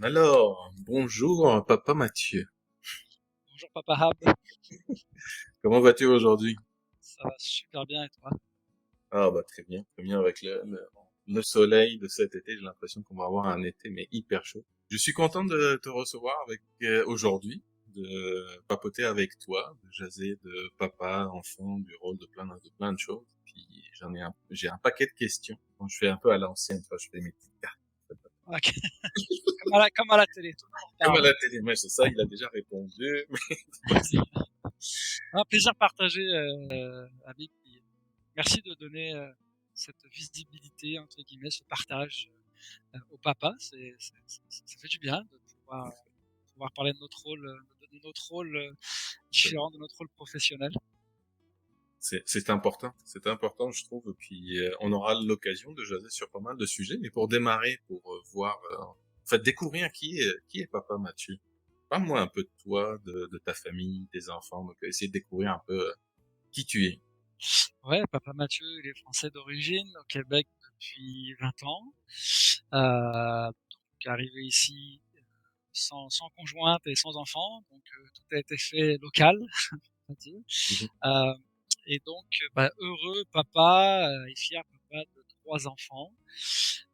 Alors, bonjour, papa Mathieu. Bonjour Papa Hab, Comment vas-tu aujourd'hui? ça va super bien et toi? Ah bah très bien avec le soleil de cet été. J'ai l'impression qu'on va avoir un été mais hyper chaud. Je suis content de te recevoir avec aujourd'hui, de papoter avec toi, de jaser de papa, enfant, du rôle de plein de choses. Puis j'ai un paquet de questions. Quand je fais un peu à l'ancienne, tu vois, je fais mes petites cartes. Ok. Comme à la télé, tout le monde en Comme à parle. la télé, mais c'est ça, il a déjà répondu. Mais Un plaisir partagé, Habib. Merci de donner cette visibilité, entre guillemets, ce partage au papa. Ça fait du bien de pouvoir parler de notre rôle, de notre rôle différent, de notre rôle professionnel. c'est important, je trouve. Puis on aura l'occasion de jaser sur pas mal de sujets, mais pour démarrer, pour voir, en fait, découvrir qui est papa Mathieu. Parle-moi un peu de toi, de ta famille, des enfants, donc essayer de découvrir un peu qui tu es. Ouais, papa Mathieu, il est français d'origine, au Québec depuis 20 ans. Donc arrivé ici sans conjointe et sans enfant, donc tout a été fait local, on va dire. Mhm. Euh, et donc, heureux papa et fier papa de trois enfants,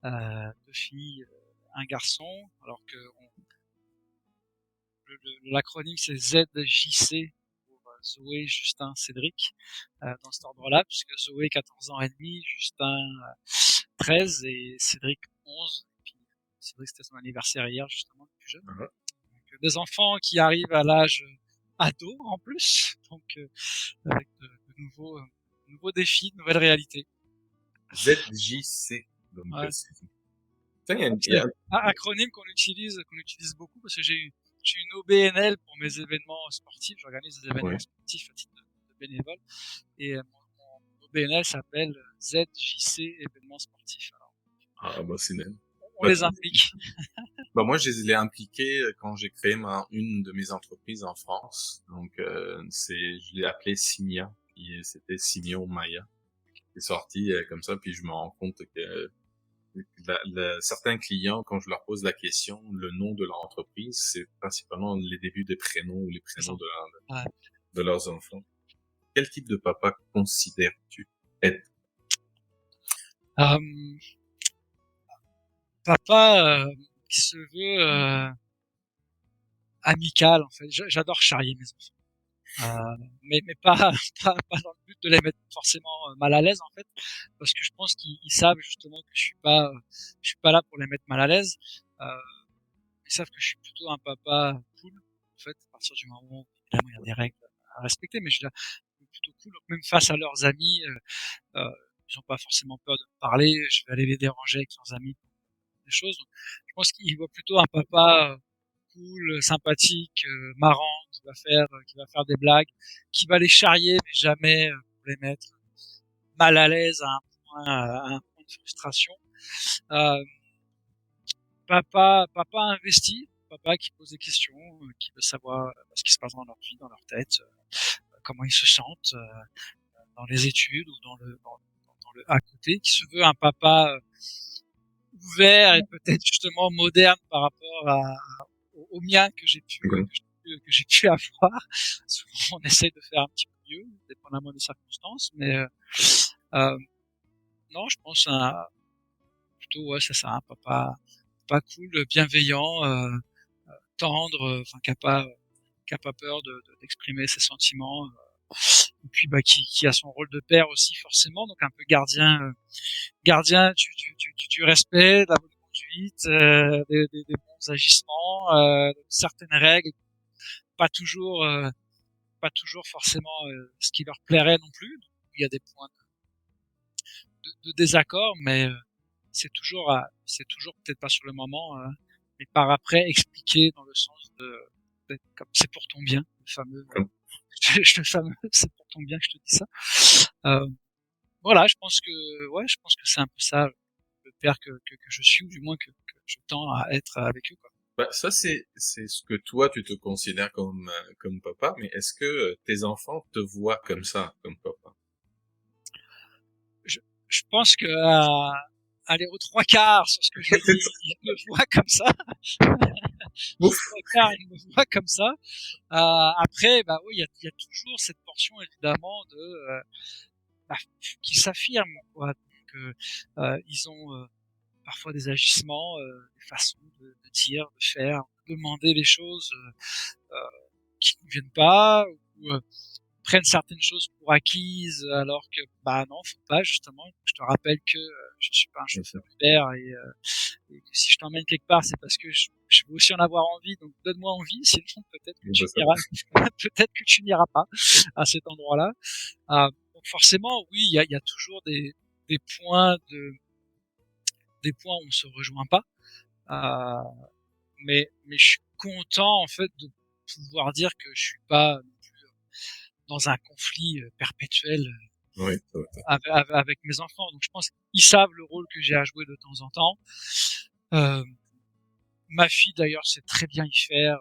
deux filles, un garçon, alors que l'acronyme c'est ZJC pour Zoé, Justin, Cédric, dans cet ordre-là, puisque Zoé 14 ans et demi, Justin 13 et Cédric 11. Et puis Cédric c'était son anniversaire hier justement, le plus jeune. Ah, Donc, des enfants qui arrivent à l'âge ado en plus, donc avec de nouveaux défis, de nouvelles réalités. ZJC. Donc Ouais. ça, C'est un acronyme qu'on utilise beaucoup parce que j'ai une OBNL pour mes événements sportifs. J'organise des événements ouais. sportifs à titre de bénévole et mon OBNL s'appelle ZJC événements sportifs. Alors, Ah bah c'est bien. on Bah, les implique. bah moi je les ai impliqués quand j'ai créé une de mes entreprises en France. Donc je l'ai appelé Signia, puis c'était Signon Maya. C'est sorti comme ça, puis je me rends compte que certains clients, quand je leur pose la question, le nom de leur entreprise, c'est principalement les débuts des prénoms ou les C'est prénoms ça. Ouais. de leurs enfants. Quel type de papa considères-tu être? Euh, papa qui se veut amical en fait. J'adore charrier mes enfants. Mais pas, pas dans le but de les mettre forcément mal à l'aise en fait, parce que je pense qu'ils savent justement que je suis pas là pour les mettre mal à l'aise. Euh, Ils savent que je suis plutôt un papa cool en fait, à partir du moment où évidemment il y a des règles à respecter, mais je suis plutôt cool. Donc, même face à leurs amis, ils ont pas forcément peur de me parler. Je vais aller les déranger avec leurs amis pour des choses. Donc, je pense qu'ils voient plutôt un papa cool, sympathique, marrant, qui va faire des blagues, qui va les charrier, mais jamais pour les mettre mal à l'aise à un point de frustration. Euh, papa investi, papa qui pose des questions, qui veut savoir ce qui se passe dans leur vie, dans leur tête, comment ils se sentent dans les études ou dans le à côté, qui se veut un papa ouvert et peut-être justement moderne par rapport au mien Okay. que j'ai pu avoir. Souvent, on essaie de faire un petit peu mieux, dépendamment des circonstances, mais euh, non, je pense plutôt ouais, c'est ça, un papa pas cool, bienveillant, tendre, enfin qui a pas peur d'exprimer ses sentiments. Et puis qui a son rôle de père aussi forcément, donc un peu gardien du respect, de la bonne conduite, des bons agissements, de certaines règles, pas toujours pas toujours forcément ce qui leur plairait non plus. Il y a des points de désaccord, mais c'est toujours peut-être pas sur le moment, mais par après expliquer dans le sens comme c'est pour ton bien, le fameux, le fameux, c'est pour ton bien que je te dis ça. Euh, voilà, je pense que c'est un peu ça le père que je suis, ou du moins que je tends à être avec eux, quoi. Bah, ça, c'est ce que toi, tu te considères comme papa, mais est-ce que tes enfants te voient comme ça, comme papa? Je, je pense que allez, aux trois quarts sur ce que je dis, il me voit comme ça. Ouf. Trois quarts, il me voit comme ça. Après, bah oui, il y a toujours cette portion évidemment de bah, qui s'affirment, quoi. Donc, ils ont parfois des agissements, des façons de dire, de faire, de demander les choses qui ne conviennent pas, ou prennent certaines choses pour acquises, alors que bah non, faut pas justement. Je te rappelle que je suis pas un chauffeur Uber et que si je t'emmène quelque part, c'est parce que je veux aussi en avoir envie. Donc donne-moi envie, sinon peut-être que tu n'iras, peut-être que tu n'iras pas à cet endroit-là. Donc forcément, oui, il y a toujours des points des points où on se rejoint pas. Mais je suis content en fait de pouvoir dire que je suis pas non plus dans un conflit perpétuel Oui, avec mes enfants. Donc je pense qu'ils savent le rôle que j'ai à jouer de temps en temps. Ma fille d'ailleurs sait très bien y faire,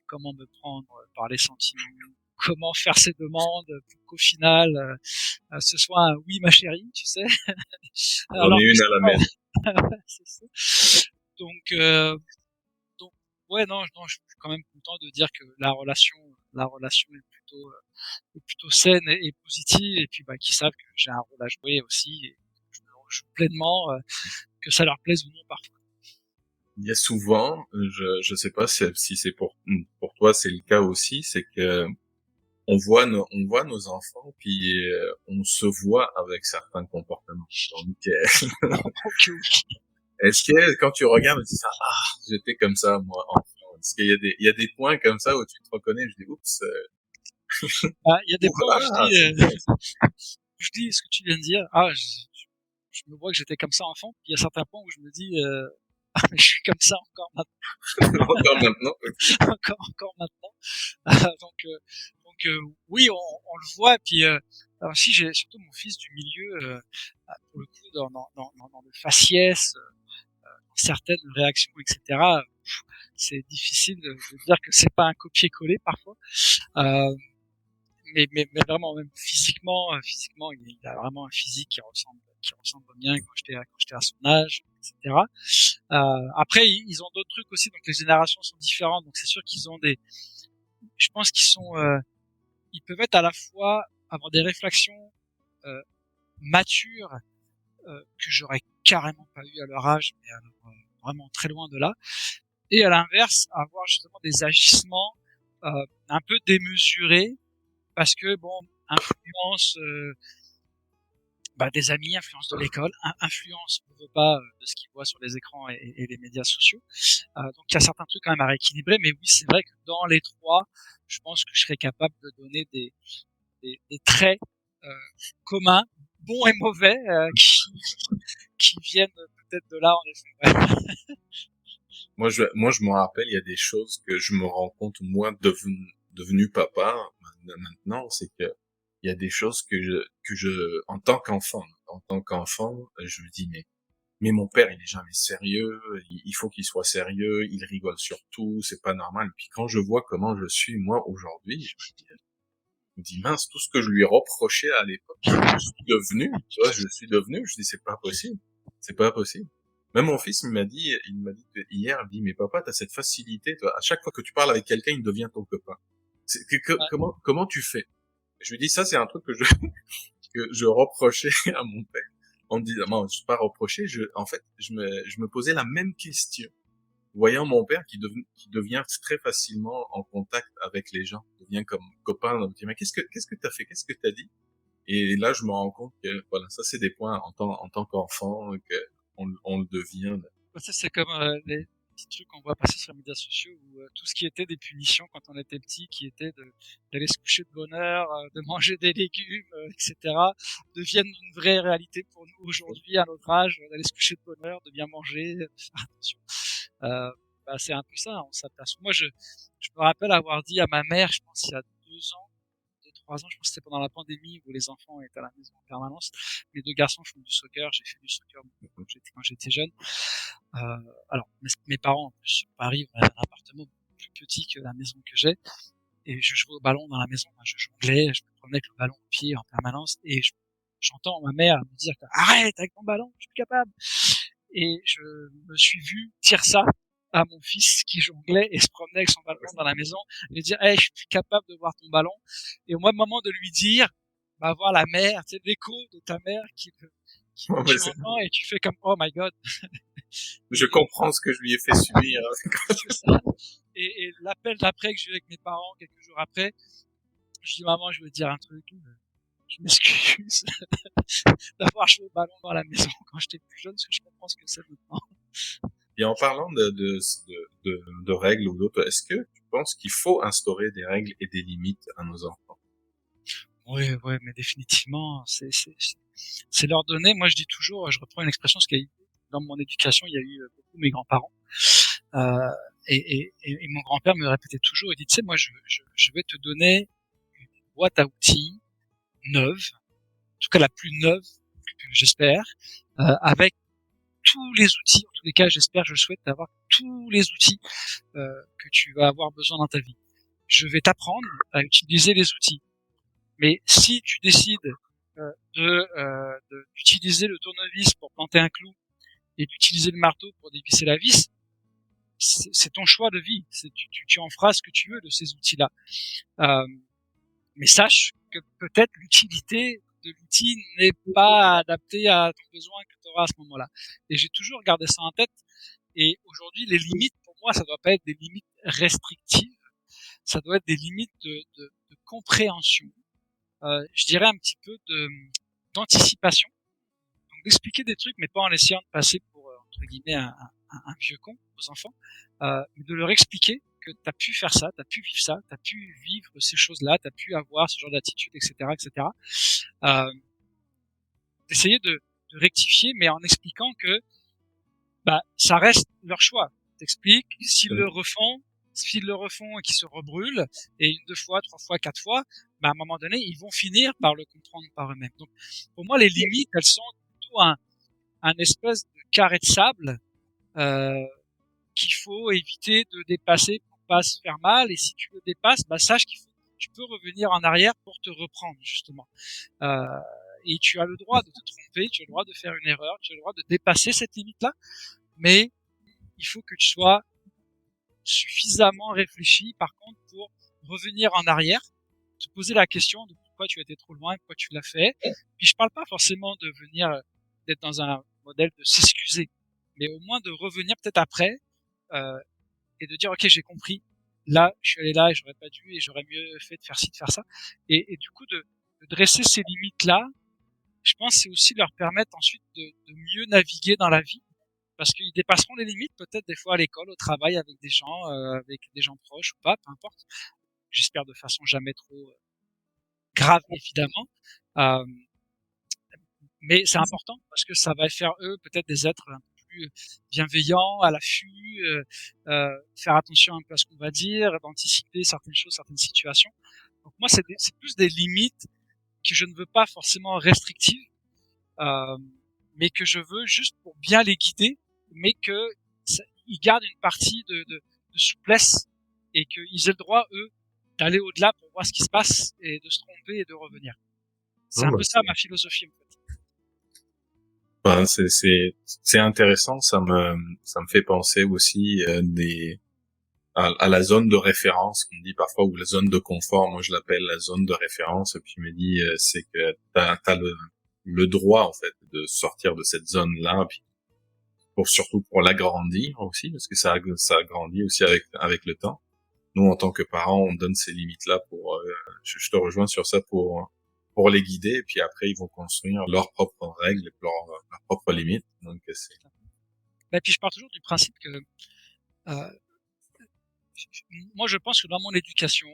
comment me prendre par les sentiments, comment faire ses demandes pour qu'au final ce soit un oui ma chérie, tu sais. j'en ai Alors que une à la maison. c'est ça. Donc donc ouais non, je suis quand même content de dire que la relation est plutôt saine et positive, et puis bah qu'ils savent que j'ai un rôle à jouer aussi, et je joue pleinement, que ça leur plaise ou non parfois. Il y a souvent, je sais pas si c'est pour toi c'est le cas aussi, c'est que on voit nos enfants puis on se voit avec certains comportements. Donc Ok, oui. est-ce que quand tu regardes tu dis ça, ah j'étais comme ça moi enfant. Est-ce qu'il y a des points comme ça où tu te reconnais, je dis oups, Bah, il y a des points où voilà, c'est bien. je dis ce que tu viens de dire. Ah, je me vois que j'étais comme ça enfant. Puis il y a certains points où je me dis, ah, mais je suis comme ça encore maintenant, Encore maintenant. encore maintenant. Donc oui, on le voit. Et puis alors si j'ai surtout mon fils du milieu, pour le coup, dans le faciès, dans certaines réactions, etc. C'est difficile de dire que c'est pas un copier-coller parfois. Euh, mais vraiment même physiquement il a vraiment un physique qui ressemble bien quand j'étais à son âge, etc. Après ils ont d'autres trucs aussi, donc les générations sont différentes, donc c'est sûr qu'ils ont je pense qu'ils sont ils peuvent être à la fois avoir des réflexions euh, matures, que j'aurais carrément pas eu à leur âge, mais alors, vraiment très loin de là, et à l'inverse avoir justement des agissements un peu démesurés, parce que bon, influence des amis, influence de l'école, influence, on veut pas, de ce qu'ils voient sur les écrans et les médias sociaux. Donc il y a certains trucs quand même à rééquilibrer, mais oui, c'est vrai que dans les trois, je pense que je serais capable de donner des traits communs, bons et mauvais, qui viennent peut-être de là, en effet. Ouais. Moi, je me rappelle, il y a des choses que je me rends compte, moi, devenu papa, maintenant, c'est que il y a des choses en tant qu'enfant, je me dis, mais mon père, il est jamais sérieux, il faut qu'il soit sérieux, il rigole sur tout, c'est pas normal. Puis quand je vois comment je suis, moi, aujourd'hui, je me dis, mince, tout ce que je lui reprochais à l'époque, tu vois, je suis devenu, je dis, c'est pas possible. C'est pas possible. Même mon fils, il m'a dit hier, il dit, mais papa, t'as cette facilité, toi, à chaque fois que tu parles avec quelqu'un, il devient ton copain. Comment tu fais? Je lui dis, ça, c'est un truc que je reprochais à mon père. En me disant, non, je ne pas reproché, en fait, je me posais la même question. Voyant mon père qui devient très facilement en contact avec les gens, devient comme copain, on me dit, mais qu'est-ce que t'as fait? Qu'est-ce que t'as dit? Et là, je me rends compte que, voilà, ça, c'est des points en tant qu'enfant, que on le devient. Ça, c'est comme les petits trucs qu'on voit passer sur les médias sociaux, où tout ce qui était des punitions quand on était petit, qui était d'aller se coucher de bonne heure, de manger des légumes, etc., deviennent une vraie réalité pour nous aujourd'hui, à notre âge, d'aller se coucher de bonne heure, de bien manger, de faire attention. C'est un peu ça, on s'aperçoit. Moi, je me rappelle avoir dit à ma mère, je pense il y a 2 ans, 2, 3 ans, je pense que c'était pendant la pandémie où les enfants étaient à la maison en permanence. Mes deux garçons font du soccer, j'ai fait du soccer quand j'étais jeune. Alors, mes parents, en plus, sur Paris, ont un appartement plus petit que la maison que j'ai, et je jouais au ballon dans la maison. Je jonglais, je me promenais avec le ballon au pied en permanence, et j'entends ma mère me dire, arrête avec ton ballon, je suis plus capable. et je me suis vu dire ça à mon fils qui jonglait et se promenait avec son ballon dans la maison, et dire hey, je suis capable de voir ton ballon, et au même moment de lui dire bah voir la mère, tu sais, l'écho de ta mère qui Ouais, tu entends et tu fais comme oh my god. je Et comprends ce que je lui ai fait subir. c'est ça. Et l'appel d'après que j'ai eu avec mes parents quelques jours après, je dis maman je veux te dire un truc, je m'excuse d'avoir joué au ballon dans la maison quand j'étais plus jeune parce que je comprends ce que c'est maintenant. Et en parlant de règles ou d'autres, est-ce que tu penses qu'il faut instaurer des règles et des limites à nos enfants? Oui, ouais, mais définitivement, c'est leur donner. Moi, je dis toujours, je reprends une expression, parce qu'il y a eu, dans mon éducation, il y a eu beaucoup mes grands-parents, euh, et mon grand-père me répétait toujours, il dit, tu sais, moi, je vais te donner une boîte à outils neuve, en tout cas la plus neuve que j'espère, avec tous les outils. En tous les cas, j'espère, je souhaite avoir tous les outils que tu vas avoir besoin dans ta vie. Je vais t'apprendre à utiliser les outils. Mais si tu décides d'utiliser le tournevis pour planter un clou et d'utiliser le marteau pour dévisser la vis, c'est ton choix de vie. Tu en feras ce que tu veux de ces outils-là. Euh, mais sache que peut-être l'utilité de l'outil n'est pas adaptée à ton besoin que tu auras à ce moment-là. Et j'ai toujours gardé ça en tête. Et aujourd'hui, les limites, pour moi, ça doit pas être des limites restrictives. Ça doit être des limites de compréhension. Je dirais un petit peu d'anticipation. Donc d'expliquer des trucs, mais pas en essayant de passer pour entre guillemets un vieux con aux enfants, mais de leur expliquer que t'as pu faire ça, t'as pu vivre ça, t'as pu vivre ces choses-là, t'as pu avoir ce genre d'attitude, etc., etc. Euh, D'essayer de rectifier, mais en expliquant que bah ça reste leur choix. T'expliques, s'ils le refont et qu'ils se rebrûlent, et une, deux fois, trois fois, quatre fois, bah à un moment donné, ils vont finir par le comprendre par eux-mêmes. Donc, pour moi, les limites, elles sont plutôt un espèce de carré de sable euh, qu'il faut éviter de dépasser pour pas se faire mal. Et si tu le dépasses, bah sache tu peux revenir en arrière pour te reprendre justement. Euh, et tu as le droit de te tromper, tu as le droit de faire une erreur, tu as le droit de dépasser cette limite-là, mais il faut que tu sois suffisamment réfléchi, par contre, pour revenir en arrière, te poser la question de pourquoi tu étais trop loin, pourquoi tu l'as fait. Puis je parle pas forcément de venir d'être dans un modèle de s'excuser, mais au moins de revenir peut-être après euh, et de dire ok j'ai compris, là je suis allé là et j'aurais pas dû et j'aurais mieux fait de faire ci, de faire ça. Et du coup de dresser ces limites là, je pense que c'est aussi leur permettre ensuite de mieux naviguer dans la vie parce qu'ils dépasseront les limites peut-être des fois à l'école, au travail, avec des gens proches ou pas, peu importe. J'espère de façon jamais trop grave évidemment, euh, mais c'est important parce que ça va faire eux peut-être des êtres un peu plus bienveillants, à l'affût, faire attention un peu à ce qu'on va dire, d'anticiper certaines choses, certaines situations. Donc moi c'est plus des limites que je ne veux pas forcément restrictives, euh, mais que je veux juste pour bien les guider, mais que ils gardent une partie de souplesse et qu'ils aient le droit, eux, d'aller au-delà pour voir ce qui se passe et de se tromper et de revenir. C'est Non, un bah, peu ça ma philosophie, en fait. enfin, c'est intéressant. Ça me fait penser aussi à la zone de référence qu'on dit parfois, ou la zone de confort. Moi, je l'appelle la zone de référence. Et puis, je me dis, c'est que t'as le droit, en fait, de sortir de cette zone-là. Puis, surtout pour l'agrandir aussi, parce que ça grandit aussi avec le temps. Nous, en tant que parents, on donne ces limites-là je te rejoins sur ça pour les guider. Et puis après, ils vont construire leurs propres règles, leurs propres limites. Donc, Et puis je pars toujours du principe que euh, moi je pense que dans mon éducation,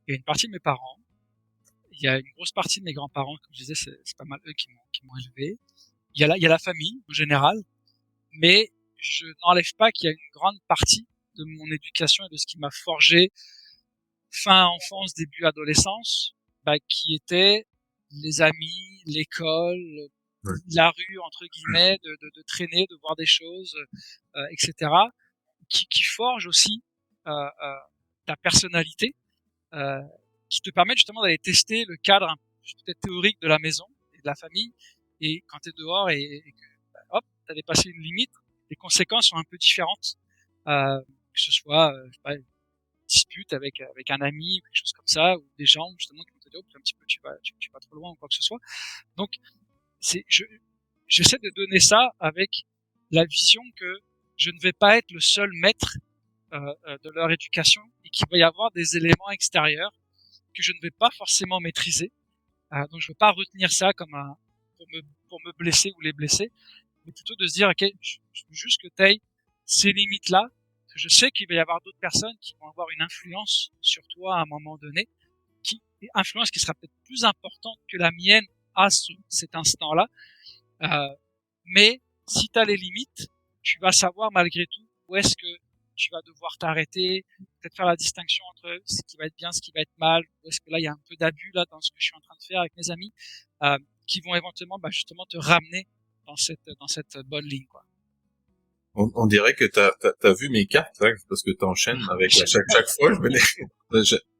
il y a une partie de mes parents, il y a une grosse partie de mes grands-parents, comme je disais, c'est pas mal eux qui m'ont élevé. Il y a la famille en général, mais je n'enlève pas qu'il y a une grande partie de mon éducation et de ce qui m'a forgé fin enfance, début adolescence, bah, qui était les amis, l'école, ouais. la rue entre guillemets, de traîner, de voir des choses, etc. Qui forge aussi euh, ta personnalité, euh, qui te permet justement d'aller tester le cadre peut-être théorique de la maison et de la famille, et quand tu es dehors et que bah, hop, t'as dépassé une limite, les conséquences sont un peu différentes. Que ce soit, je sais pas, une dispute avec un ami, ou quelque chose comme ça, ou des gens, justement, qui vont te dire, oh, un petit peu, tu vas trop loin, ou quoi que ce soit. Donc, j'essaie de donner ça avec la vision que je ne vais pas être le seul maître de leur éducation et qu'il va y avoir des éléments extérieurs que je ne vais pas forcément maîtriser. Donc je ne veux pas retenir ça comme pour me blesser ou les blesser, mais plutôt de se dire ok, je veux juste que tu aies ces limites là, que je sais qu'il va y avoir d'autres personnes qui vont avoir une influence sur toi à un moment donné, influence qui sera peut-être plus importante que la mienne à cet instant-là. Mais si tu as les limites, tu vas savoir malgré tout où est-ce que tu vas devoir t'arrêter, peut-être faire la distinction entre ce qui va être bien, ce qui va être mal, où est-ce que là il y a un peu d'abus là dans ce que je suis en train de faire avec mes amis, qui vont éventuellement justement te ramener dans cette bonne ligne quoi. On dirait que t'as vu mes cartes, hein, parce que t'enchaînes avec chaque fois.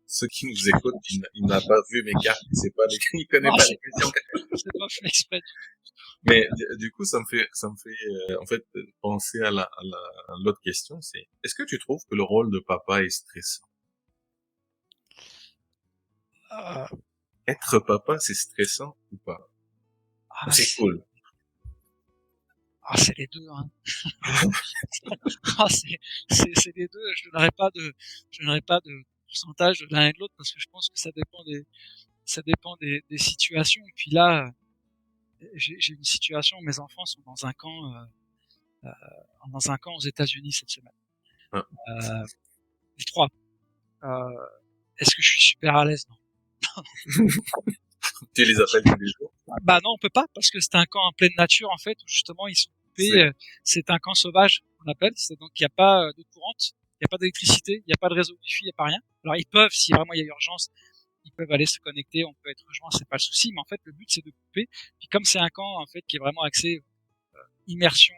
Ceux qui nous écoutent, il n'a pas vu mes cartes, il connaît pas les questions. C'est pas fait exprès. Mais du coup, ça me fait en fait penser à l'autre question, c'est est-ce que tu trouves que le rôle de papa est stressant? Euh, Être papa, c'est stressant ou pas? C'est cool. C'est les deux, hein. C'est les deux. Je donnerai pas de pourcentage de l'un et de l'autre parce que je pense que ça dépend des situations. Et puis là, j'ai une situation où mes enfants sont dans un camp aux États-Unis cette semaine. Ah. Les trois. Est-ce que je suis super à l'aise? Non. Tu les appelles tous les jours? Bah non, on peut pas parce que c'est un camp en pleine nature en fait où justement ils sont coupés. C'est un camp sauvage on appelle. C'est donc il n'y a pas d'eau courante, il n'y a pas d'électricité, il n'y a pas de réseau wifi, il n'y a pas rien. Alors ils peuvent, si vraiment il y a urgence, ils peuvent aller se connecter, on peut être rejoint, c'est pas le souci. Mais en fait le but c'est de couper. Puis comme c'est un camp en fait qui est vraiment axé immersion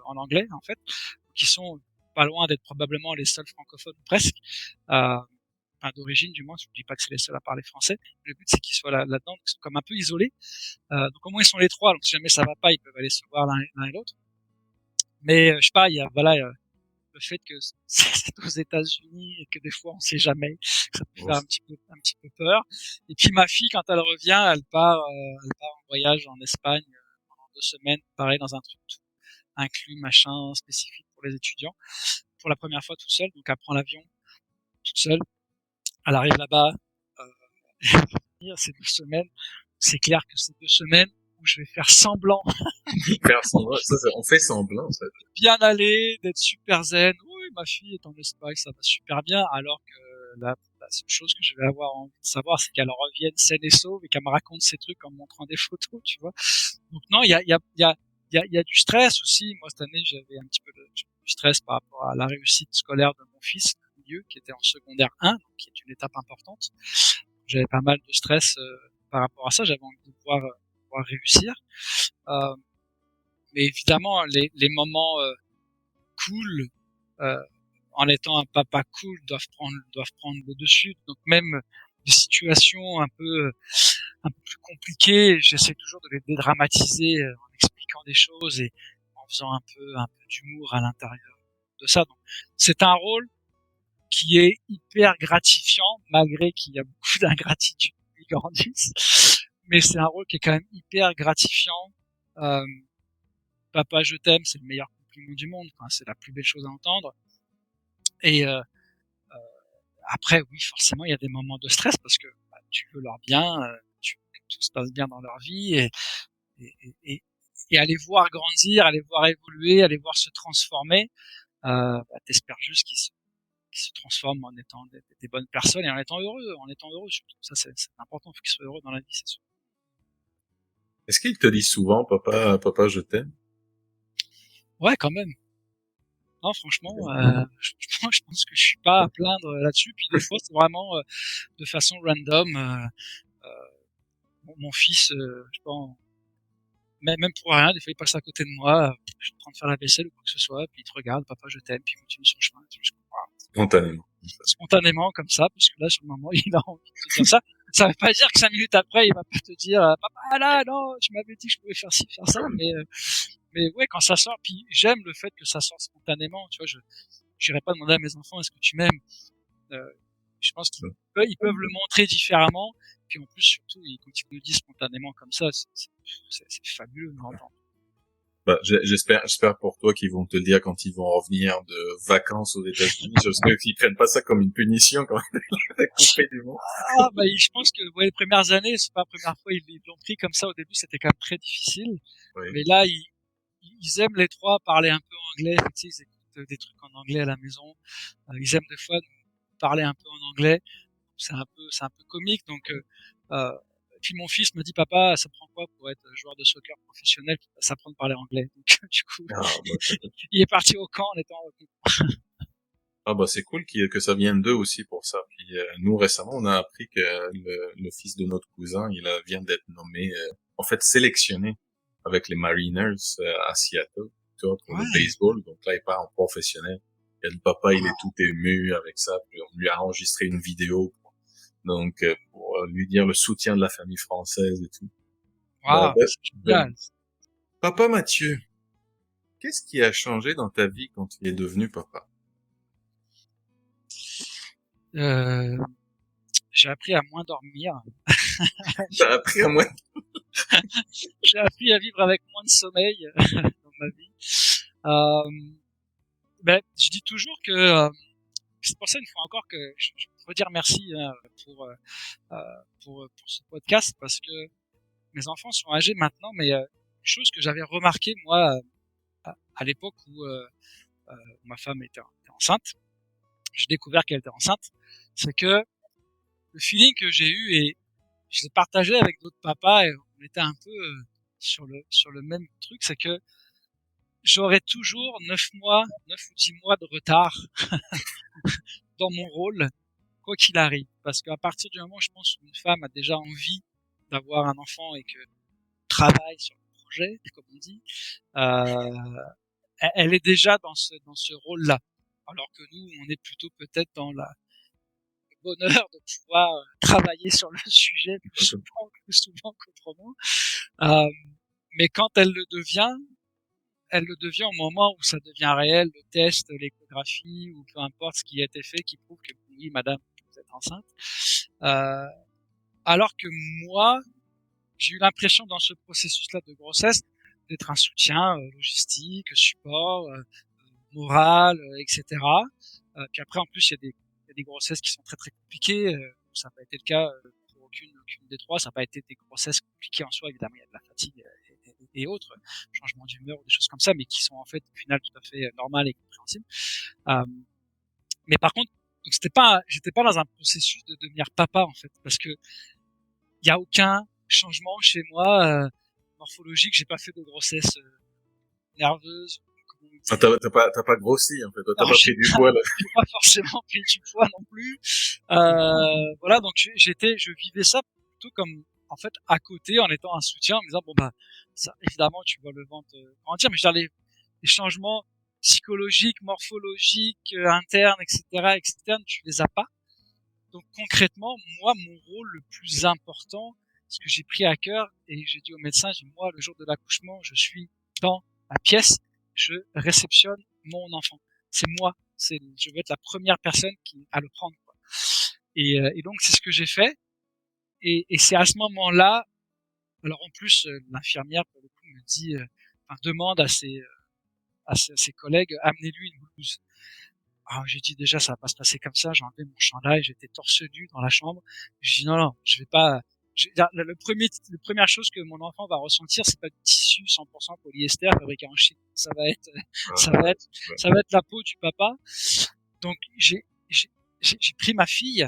en anglais en fait, qui sont pas loin d'être probablement les seuls francophones presque. Enfin, d'origine du moins, je ne dis pas que c'est les seuls à parler français. Le but c'est qu'ils soient là-dedans, qu'ils sont comme un peu isolés. Donc au moins ils sont les trois, donc si jamais ça va pas, ils peuvent aller se voir l'un et l'autre. Mais je sais pas, il y a le fait que c'est aux États-Unis et que des fois on sait jamais, ça peut faire un petit peu peur. Et puis ma fille quand elle revient, elle part en voyage en Espagne pendant 2 semaines, pareil dans un truc tout inclus, machin spécifique pour les étudiants, pour la première fois toute seule. Donc elle prend l'avion toute seule, elle arrive là-bas. Ces 2 semaines, c'est clair que c'est 2 semaines où je vais faire semblant. On fait semblant, ça. Bien aller, d'être super zen. Oui, ma fille est en Espagne, ça va super bien. Alors que la seule chose que je vais avoir envie de savoir, c'est qu'elle revienne saine et sauve et qu'elle me raconte ces trucs en me montrant des photos, tu vois. Donc non, il y a du stress aussi. Moi, cette année, j'avais un petit peu du stress par rapport à la réussite scolaire de mon fils, le milieu, qui était en secondaire 1, donc qui est une étape importante. J'avais pas mal de stress par rapport à ça. J'avais envie de pouvoir réussir. Mais évidemment, les moments cool, en étant un papa cool, doivent prendre le dessus. Donc même des situations un peu plus compliquées, j'essaie toujours de les dédramatiser en expliquant des choses et en faisant un peu d'humour à l'intérieur de ça. Donc c'est un rôle qui est hyper gratifiant, malgré qu'il y a beaucoup d'ingratitude qui grandissent. Mais c'est un rôle qui est quand même hyper gratifiant. Papa, je t'aime, c'est le meilleur compliment du monde. Enfin, c'est la plus belle chose à entendre. Et après, oui, forcément, il y a des moments de stress parce que tu veux leur bien, tu veux que tout se passe bien dans leur vie et aller voir grandir, aller voir évoluer, aller voir se transformer. T'espères juste qu'ils se transforment en étant des bonnes personnes et en étant heureux surtout. Ça, c'est important, il faut qu'ils soient heureux dans la vie, c'est sûr. Est-ce qu'il te dit souvent, papa, je t'aime? Ouais, quand même. Non, franchement, je pense que je suis pas à plaindre là-dessus. Puis des fois, c'est vraiment de façon random. Mon fils, je pense, même pour rien, des fois, il passe à côté de moi, je suis en train de faire la vaisselle ou quoi que ce soit, puis il te regarde, papa, je t'aime, puis il continue son chemin. Spontanément, comme ça, parce que là, sur le moment, il a envie de te dire ça. Ça veut pas dire que 5 minutes après, il va pas te dire, papa, là, non, tu m'avais dit que je pouvais faire ci, faire ça, Mais ouais, quand ça sort, puis j'aime le fait que ça sort spontanément, tu vois, j'irai pas demander à mes enfants est-ce que tu m'aimes. Euh, je pense ils peuvent le montrer différemment. Puis en plus, surtout, quand ils le disent spontanément comme ça, c'est fabuleux de l'entendre. Bah, j'espère pour toi qu'ils vont te le dire quand ils vont revenir de vacances aux États-Unis. J'espère qu'ils prennent pas ça comme une punition quand même, coupé du monde. Ah, bah, je pense que, ouais, les premières années, c'est pas la première fois, ils l'ont pris comme ça au début, c'était quand même très difficile. Oui. Mais là, ils aiment les trois parler un peu anglais, tu sais, ils écoutent des trucs en anglais à la maison. Ils aiment des fois parler un peu en anglais. C'est un peu comique, donc, puis mon fils me dit, papa, ça prend quoi pour être joueur de soccer professionnel? Ça prend de parler anglais. Donc, du coup, Ah, bah, il est parti au camp en étant, c'est cool que ça vienne d'eux aussi pour ça. Puis nous récemment, on a appris que le fils de notre cousin, vient d'être nommé, en fait sélectionné avec les Mariners à Seattle, tu vois, pour le ouais. baseball. Donc là, il part en professionnel. Et le papa, il est tout ému avec ça. Puis on lui a enregistré une vidéo, donc pour lui dire le soutien de la famille française et tout. Waouh, c'est Belle. génial. Papa Mathieu, qu'est-ce qui a changé dans ta vie quand tu es devenu papa? Euh, j'ai appris à moins dormir. T'as appris à moi. J'ai appris à vivre avec moins de sommeil dans ma vie. Ben, je dis toujours que c'est pour ça une fois encore que je veux dire merci pour, euh, pour ce podcast parce que mes enfants sont âgés maintenant, mais une chose que j'avais remarqué moi à l'époque où ma femme était enceinte, j'ai découvert qu'elle était enceinte, c'est que le feeling que j'ai eu et je l'ai partagé avec d'autres papas et on était un peu sur le même truc, c'est que j'aurais toujours 9 ou 10 mois de retard dans mon rôle, quoi qu'il arrive. Parce qu'à partir du moment où je pense qu'une femme a déjà envie d'avoir un enfant et que travaille sur le projet, comme on dit, euh, elle est déjà dans ce rôle-là. Alors que nous, on est plutôt peut-être dans le bonheur de pouvoir travailler sur le sujet plus souvent qu'autrement. Euh, mais quand elle le devient au moment où ça devient réel, le test, l'échographie ou peu importe ce qui a été fait qui prouve que oui, madame, vous êtes enceinte. Euh, alors que moi, j'ai eu l'impression dans ce processus-là de grossesse d'être un soutien logistique, support, moral, etc. Puis après, en plus, il y a des grossesses qui sont très très compliquées. Ça n'a pas été le cas pour aucune des trois. Ça n'a pas été des grossesses compliquées en soi. Évidemment, il y a de la fatigue et autres, changement d'humeur ou des choses comme ça, mais qui sont en fait au final tout à fait normales et compréhensibles. Euh, mais par contre, donc j'étais pas dans un processus de devenir papa en fait, parce que il y a aucun changement chez moi morphologique. J'ai pas fait de grossesse nerveuse, comme on Ah, dit. t'as pas grossi, en fait. Toi, t'as Non, pas pris du poids, là. j'ai pas forcément pris du poids non plus. Voilà, donc je vivais ça plutôt comme en fait à côté, en étant un soutien, en me disant bon bah ça, évidemment tu vois le ventre grandir, mais je veux dire les changements psychologiques, morphologiques, internes, etc., externes, tu les as pas. Donc concrètement, moi, mon rôle le plus important, ce que j'ai pris à cœur, et j'ai dit au médecin, j'ai dit, moi, le jour de l'accouchement, je suis dans la pièce, je réceptionne mon enfant. C'est moi, je veux être la première personne à le prendre. Quoi. Et donc c'est ce que j'ai fait. Et c'est à ce moment-là, alors en plus, l'infirmière pour le coup me dit, enfin, demande à ses collègues, amenez-lui une blouse. Alors j'ai dit déjà ça va pas se passer comme ça, j'ai enlevé mon chandail, j'étais torse nu dans la chambre. J'ai dit non, je vais pas. La première chose que mon enfant va ressentir, c'est pas du tissu 100% polyester fabriqué en Chine. Ça va être, Ouais. ça va être la peau du papa. Donc j'ai pris ma fille,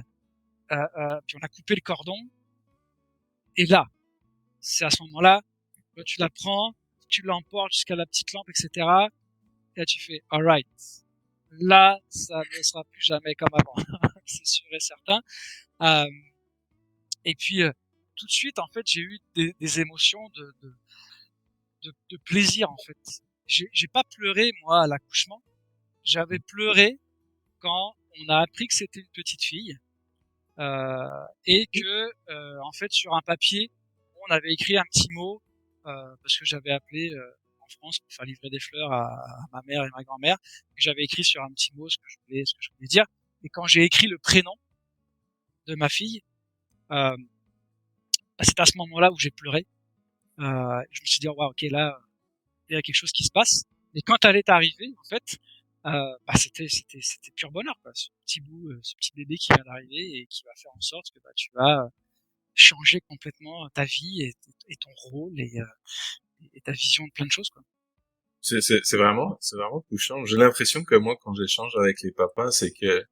puis on a coupé le cordon. Et là, c'est à ce moment-là, que tu la prends, tu l'emportes jusqu'à la petite lampe, etc. Et là tu fais alright. Là, ça ne sera plus jamais comme avant, c'est sûr et certain. Euh, et puis tout de suite, en fait, j'ai eu des émotions de plaisir, en fait. J'ai pas pleuré moi à l'accouchement. J'avais pleuré quand on a appris que c'était une petite fille et que en fait sur un papier on avait écrit un petit mot parce que j'avais appelé en France pour faire livrer des fleurs à ma mère et ma grand-mère. J'avais écrit sur un petit mot ce que je voulais dire. Et quand j'ai écrit le prénom de ma fille, bah, c'est à ce moment-là où j'ai pleuré. Je me suis dit, oh, wow, ok, là, il y a quelque chose qui se passe. Et quand elle est arrivée, en fait, bah, c'était pur bonheur, quoi. Ce petit bout, ce petit bébé qui vient d'arriver et qui va faire en sorte que bah, tu vas changer complètement ta vie et ton rôle et ta vision de plein de choses, quoi. C'est vraiment touchant. J'ai l'impression que moi, quand j'échange avec les papas, c'est que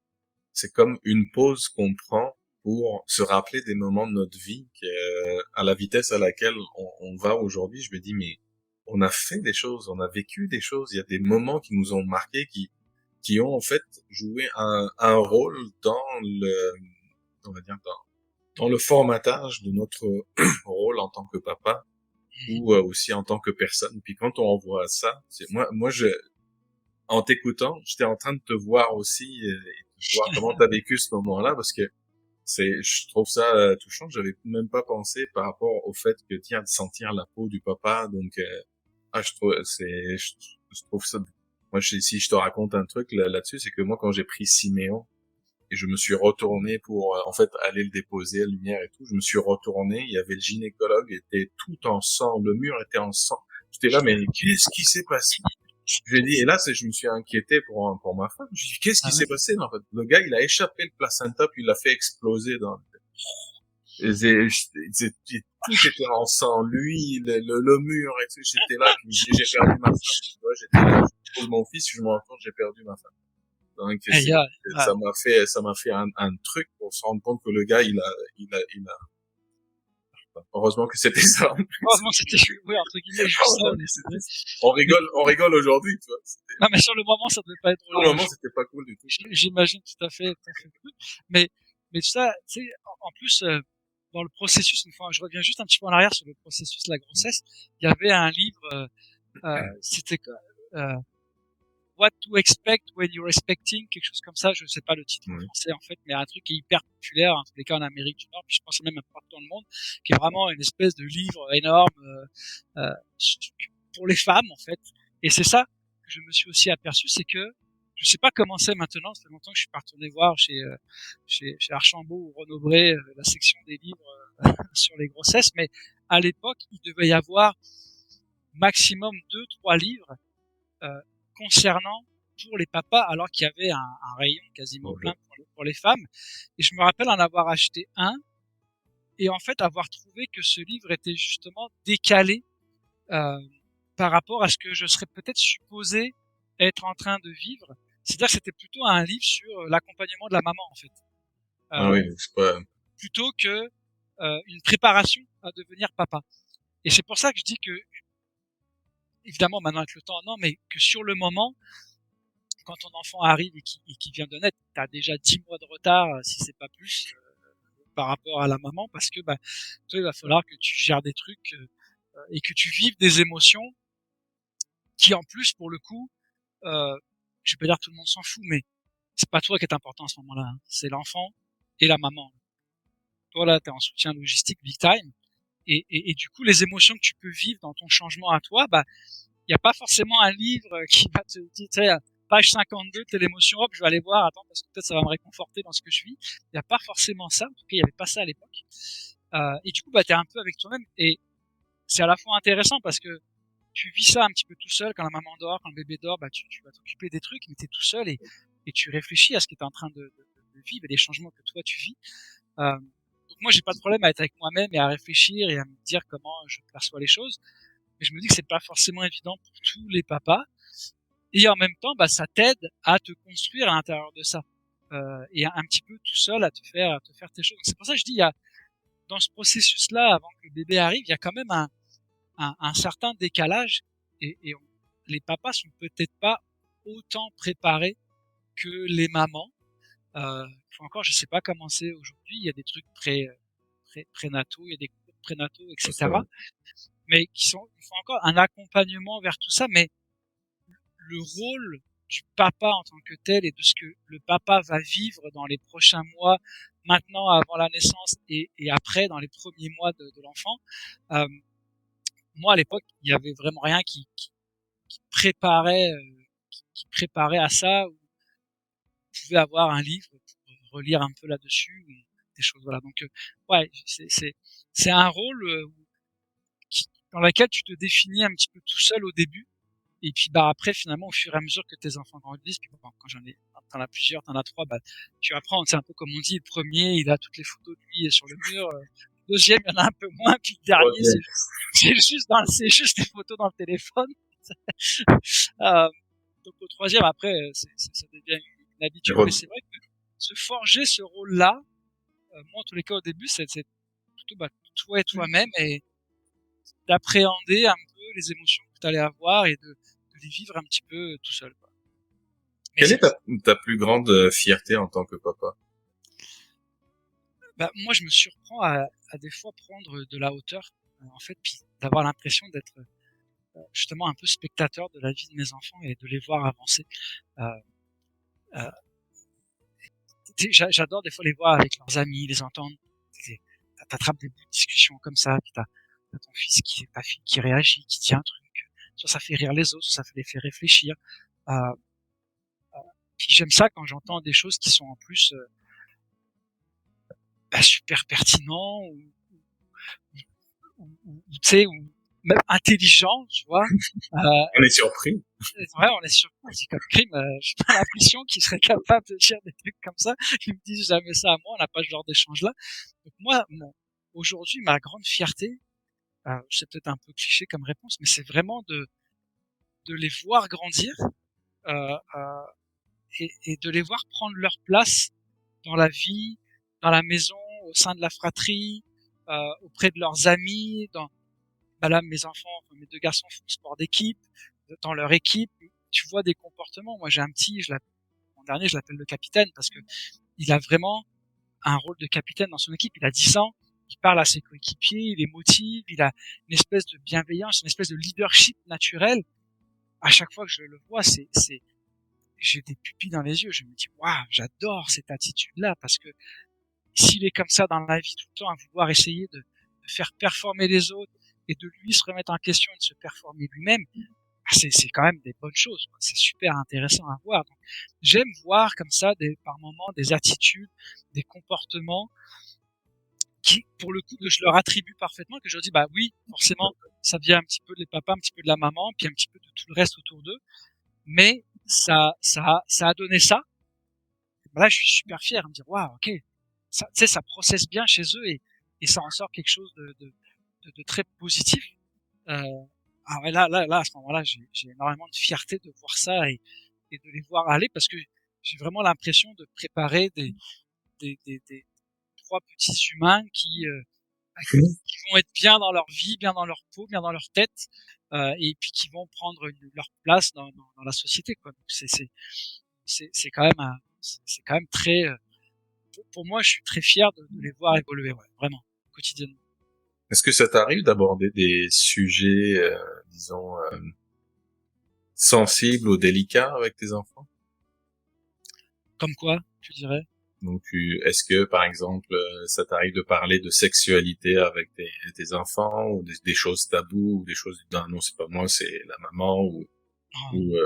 c'est comme une pause qu'on prend pour se rappeler des moments de notre vie que, à la vitesse à laquelle on va aujourd'hui. Je me dis, mais on a fait des choses, on a vécu des choses. Il y a des moments qui nous ont marqués, qui ont en fait joué un rôle dans le, on va dire, dans le formatage de notre rôle en tant que papa ou aussi en tant que personne. Puis quand on voit ça, c'est moi en t'écoutant, j'étais en train de te voir aussi et de voir comment t'as vécu ce moment-là parce que je trouve ça touchant. J'avais même pas pensé par rapport au fait que tiens de sentir la peau du papa. Donc je trouve je trouve ça. Moi, si je te raconte un truc là-dessus, c'est que moi quand j'ai pris Siméon et je me suis retourné pour en fait aller le déposer à lumière et tout, je me suis retourné. Il y avait le gynécologue, était tout en sang, le mur était en sang. J'étais là, mais qu'est-ce qui s'est passé? Je lui ai dit, et là, je me suis inquiété pour ma femme. Je lui ai dit, qu'est-ce Ah qui ouais. s'est passé, en fait? Le gars, il a échappé le placenta, puis il l'a fait exploser et tout était en sang, lui, le mur, et tout, j'étais là, puis j'ai perdu ma femme. Tu vois, j'étais là, je pose mon fils, je me rends compte, j'ai perdu ma femme. Donc, Et ça m'a fait un truc pour se rendre compte que le gars, il a, heureusement que c'était ça. heureusement, c'était, oui, entre guillemets, juste ça, mais c'est vrai. Mais, On rigole aujourd'hui, tu vois. non, mais sur le moment, ça devait pas être Pour drôle, le hein. moment, c'était pas cool du tout. J'imagine tout à fait cool. Mais, mais ça, tu sais, en plus, dans le processus, une fois, je reviens juste un petit peu en arrière sur le processus de la grossesse. Il y avait un livre, c'était quoi, euh, What to Expect When You're Expecting, quelque chose comme ça. Je sais pas le titre en Oui. français en fait, mais un truc qui est hyper populaire, en tous les cas en Amérique du Nord, puis je pense même un peu partout dans le monde, qui est vraiment une espèce de livre énorme pour les femmes en fait. Et c'est ça que je me suis aussi aperçu, c'est que je sais pas comment c'est maintenant. Ça fait longtemps que je suis pas retourné voir chez Archambault ou Renaud-Bré la section des livres sur les grossesses, mais à l'époque, il devait y avoir maximum 2, 3 livres euh, concernant pour les papas, alors qu'il y avait un rayon quasiment plein pour les femmes. Et je me rappelle en avoir acheté un et en fait avoir trouvé que ce livre était justement décalé euh, par rapport à ce que je serais peut-être supposé être en train de vivre. C'est-à-dire que c'était plutôt un livre sur l'accompagnement de la maman en fait, Ah euh, oui, c'est pas, plutôt que une préparation à devenir papa. Et c'est pour ça que je dis que évidemment maintenant avec le temps non, mais que sur le moment quand ton enfant arrive et qui vient de naître, t'as déjà 10 mois de retard, si c'est pas plus, par rapport à la maman, parce que bah, toi, il va falloir que tu gères des trucs et que tu vives des émotions qui, en plus, pour le coup, je vais pas dire tout le monde s'en fout, mais c'est pas toi qui est important à ce moment-là, hein. C'est l'enfant et la maman. Toi là, t'es en soutien logistique big time, et du coup, les émotions que tu peux vivre dans ton changement à toi, bah il n'y a pas forcément un livre qui va te dire, tu sais, page 52, telle émotion, hop, je vais aller voir, attends, parce que peut-être ça va me réconforter dans ce que je vis. Il n'y a pas forcément ça, en tout cas, il n'y avait pas ça à l'époque. Et du coup, bah, t'es un peu avec toi-même, et c'est à la fois intéressant parce que tu vis ça un petit peu tout seul, quand la maman dort, quand le bébé dort, bah, tu vas t'occuper des trucs, mais t'es tout seul, et tu réfléchis à ce que t'es en train de vivre et les changements que toi tu vis. Donc moi, j'ai pas de problème à être avec moi-même et à réfléchir et à me dire comment je perçois les choses. Mais je me dis que c'est pas forcément évident pour tous les papas. Et en même temps, bah, ça t'aide à te construire à l'intérieur de ça. Et un petit peu tout seul à te faire tes choses. Donc c'est pour ça que je dis, il y a, dans ce processus-là, avant que le bébé arrive, il y a quand même un certain décalage. Les papas sont peut-être pas autant préparés que les mamans. Encore, je sais pas comment c'est aujourd'hui. Il y a des trucs prénataux, il y a des cours prénataux, c'est etc. vrai. Mais ils font encore un accompagnement vers tout ça. Mais le rôle du papa en tant que tel et de ce que le papa va vivre dans les prochains mois, maintenant avant la naissance et après dans les premiers mois de l'enfant. Euh, Moi à l'époque, il y avait vraiment rien qui préparait à ça, où vous pouvez avoir un livre pour relire un peu là-dessus, ou des choses, voilà. Donc, ouais, c'est un rôle dans lequel tu te définis un petit peu tout seul au début, et puis bah après finalement au fur et à mesure que tes enfants grandissent, puis bon, quand t'en as plusieurs, t'en as trois, bah tu apprends, c'est un peu comme on dit, le premier il a toutes les photos de lui sur le mur, le deuxième il y en a un peu moins, puis le dernier Troisième. c'est juste des photos dans le téléphone. Donc au troisième après ça devient une habitude, mais c'est vrai que se forger ce rôle-là, moi en tous les cas au début c'est plutôt bah, toi et toi-même, et d'appréhender un peu les émotions que tu allais avoir et de les vivre un petit peu tout seul, quoi. Mais Quelle est ta plus grande fierté en tant que papa? bah, moi, je me surprends à des fois prendre de la hauteur, en fait, puis d'avoir l'impression d'être justement un peu spectateur de la vie de mes enfants et de les voir avancer. Euh, euh, J'adore des fois les voir avec leurs amis, les entendre. T'attrapes des bouts de discussion comme ça, puis t'as ton fils ta fille qui réagit, qui dit un truc. Soit ça fait rire les autres, soit ça les fait réfléchir. Euh, Puis j'aime ça quand j'entends des choses qui sont en plus super pertinents, ou tu sais, ou même intelligents, tu vois. On est surpris. Ouais, on est sur on dit comme crime, j'ai pas l'impression qu'ils seraient capables de dire des trucs comme ça. Ils me disent jamais ça à moi, on n'a pas ce genre d'échange là. Donc moi, aujourd'hui, ma grande fierté, c'est peut-être un peu cliché comme réponse, mais c'est vraiment de les voir grandir, euh, euh, et de les voir prendre leur place dans la vie, dans la maison, au sein de la fratrie, auprès de leurs amis. Bah là, mes enfants, mes deux garçons font sport d'équipe, dans leur équipe. Tu vois des comportements. Moi, j'ai un petit, mon dernier, je l'appelle le capitaine parce que il a vraiment un rôle de capitaine dans son équipe. Il a 10 ans, il parle à ses coéquipiers, il les motive, il a une espèce de bienveillance, une espèce de leadership naturel. À chaque fois que je le vois, j'ai des pupilles dans les yeux. Je me dis, waouh, j'adore cette attitude-là, parce que s'il est comme ça dans la vie tout le temps, à vouloir essayer de faire performer les autres et de lui se remettre en question et de se performer lui-même, c'est quand même des bonnes choses, quoi. C'est super intéressant à voir. Donc, j'aime voir comme ça par moments des attitudes, des comportements qui, pour le coup, que je leur attribue parfaitement, que je leur dis, bah oui, forcément, ça vient un petit peu des papas, un petit peu de la maman, puis un petit peu de tout le reste autour d'eux, mais ça a donné ça. Bah là, je suis super fier de me dire, waouh, ok, ça, tu sais, ça processe bien chez eux, et ça en sort quelque chose de très positif. Euh, ah ouais, là, à ce moment-là, j'ai énormément de fierté de voir ça, et de les voir aller, parce que j'ai vraiment l'impression de préparer des trois petits humains qui vont être bien dans leur vie, bien dans leur peau, bien dans leur tête, et puis qui vont prendre leur place dans la société, quoi. Donc c'est quand même c'est quand même très, pour moi, je suis très fier de les voir évoluer, ouais, vraiment, quotidiennement. Est-ce que ça t'arrive d'aborder des sujets, disons, sensibles ou délicats avec tes enfants? Comme quoi, tu dirais? Donc, est-ce que, par exemple, ça t'arrive de parler de sexualité avec tes enfants, ou des choses taboues, ou des choses, non, c'est pas moi, c'est la maman,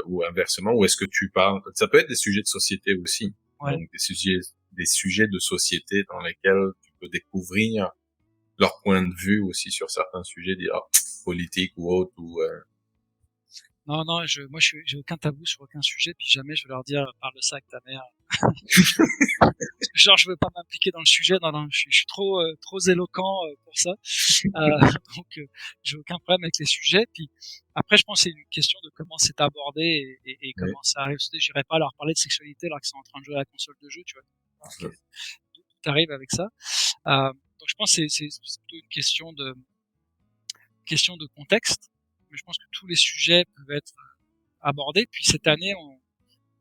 ou inversement, ou est-ce que tu parles, ça peut être des sujets de société aussi, Ouais. donc des sujets de société dans lesquels tu peux découvrir leur point de vue aussi sur certains sujets, dire politique ou autre, ou Non, non, moi, j'ai aucun tabou sur aucun sujet, puis jamais je vais leur dire, parle de ça avec ta mère. Genre, je veux pas m'impliquer dans le sujet, non, non, je suis trop éloquent pour ça. Donc, j'ai aucun problème avec les sujets. Puis après, je pense que c'est une question de comment c'est abordé, et ouais, comment ça arrive. J'irai pas leur parler de sexualité alors qu'ils sont en train de jouer à la console de jeu, tu vois. ouais. Donc, tout arrive avec ça. Donc, je pense que c'est plutôt une question de contexte. Mais je pense que tous les sujets peuvent être abordés. Puis cette année,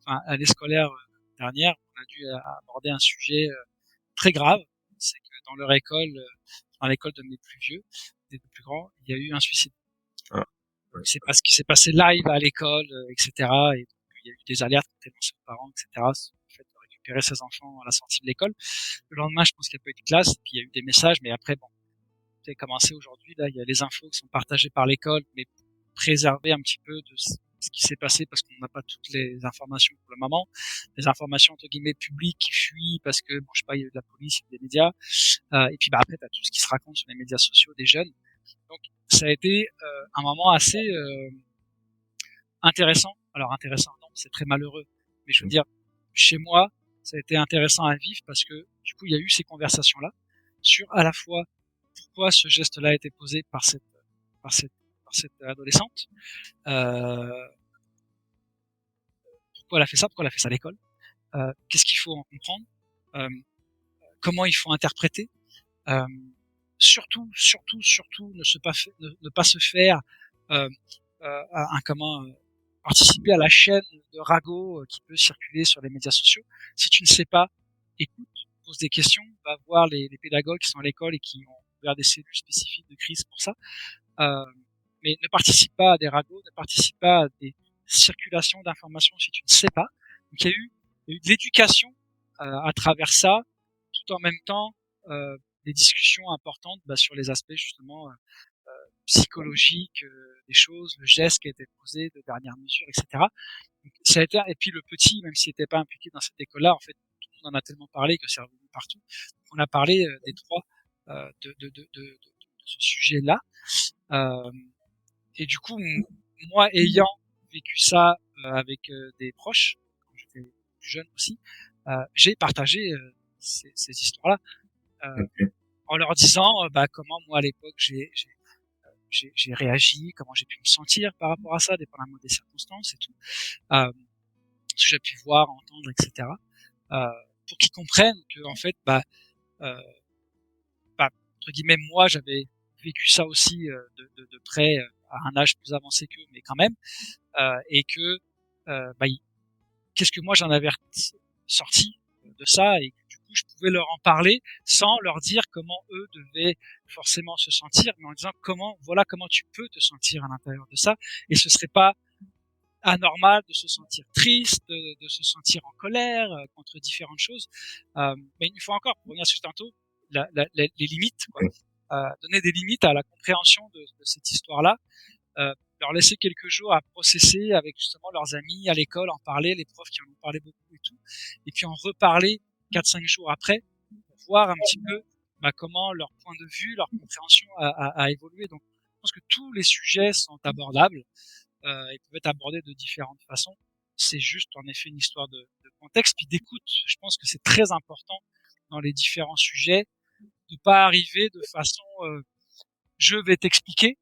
enfin, l'année scolaire dernière, on a dû aborder un sujet très grave. C'est que dans leur école, dans l'école de mes plus vieux, des plus grands, il y a eu un suicide. Ah, ouais. C'est parce qu'il s'est passé live à l'école, etc. Et donc, il y a eu des alertes qui étaient lancées aux parents, etc. Sur le fait de récupérer ses enfants à la sortie de l'école. Le lendemain, je pense qu'il n'y a pas eu de classe, puis il y a eu des messages, mais après, bon, c'est commencé aujourd'hui. Là, il y a les infos qui sont partagées par l'école, mais préserver un petit peu ce qui s'est passé parce qu'on n'a pas toutes les informations pour le moment, les informations entre guillemets publiques qui fuient parce que bon, je sais pas, il y a eu de la police, il y a eu des médias, et puis bah après t'as tout ce qui se raconte sur les médias sociaux des jeunes. Donc ça a été un moment assez intéressant. Alors intéressant, non, c'est très malheureux, mais je veux dire, chez moi, ça a été intéressant à vivre parce que du coup il y a eu ces conversations-là sur à la fois pourquoi ce geste-là a été posé par cette par cette adolescente. Pourquoi elle a fait ça, pourquoi elle a fait ça à l'école, qu'est-ce qu'il faut en comprendre, euh, comment il faut interpréter, euh, surtout ne pas se faire comment participer à la chaîne de ragots qui peut circuler sur les médias sociaux. Si tu ne sais pas, écoute, pose des questions, va voir les pédagogues qui sont à l'école et qui ont ouvert des cellules spécifiques de crise pour ça. Mais ne participe pas à des ragots, ne participe pas à des circulations d'informations si tu ne sais pas. Donc il y a eu de l'éducation à travers ça, tout en même temps des discussions importantes sur les aspects justement psychologiques des choses, le geste qui a été posé, de dernière mesure, etc. Donc, ça a été, et puis le petit, même s'il n'était pas impliqué dans cette école-là, en fait, tout le monde en a tellement parlé que c'est revenu partout. Donc, on a parlé des trois de ce sujet-là. Et du coup, moi ayant vécu ça avec des proches, quand j'étais plus jeune aussi, j'ai partagé ces histoires-là en leur disant comment moi à l'époque j'ai réagi, comment j'ai pu me sentir par rapport à ça, dépendamment des circonstances et tout, ce que j'ai pu voir, entendre, etc. Pour qu'ils comprennent que en fait, euh, entre guillemets, moi j'avais vécu ça aussi de près à un âge plus avancé qu'eux, mais quand même, et que qu'est-ce que moi j'en avais sorti de ça et que du coup je pouvais leur en parler sans leur dire comment eux devaient forcément se sentir, mais en disant voilà comment tu peux te sentir à l'intérieur de ça, et ce serait pas anormal de se sentir triste, de se sentir en colère contre différentes choses, mais une fois encore, pour revenir sur tantôt, les limites, quoi. Donner des limites à la compréhension de cette histoire-là, leur laisser quelques jours à processer avec justement leurs amis à l'école, en parler, les profs qui en ont parlé beaucoup et tout, et puis en reparler 4-5 jours après, pour voir un petit peu comment leur point de vue, leur compréhension a évolué. Donc je pense que tous les sujets sont abordables et peuvent être abordés de différentes façons. C'est juste en effet une histoire de contexte, puis d'écoute. Je pense que c'est très important dans les différents sujets de pas arriver de façon je vais t'expliquer,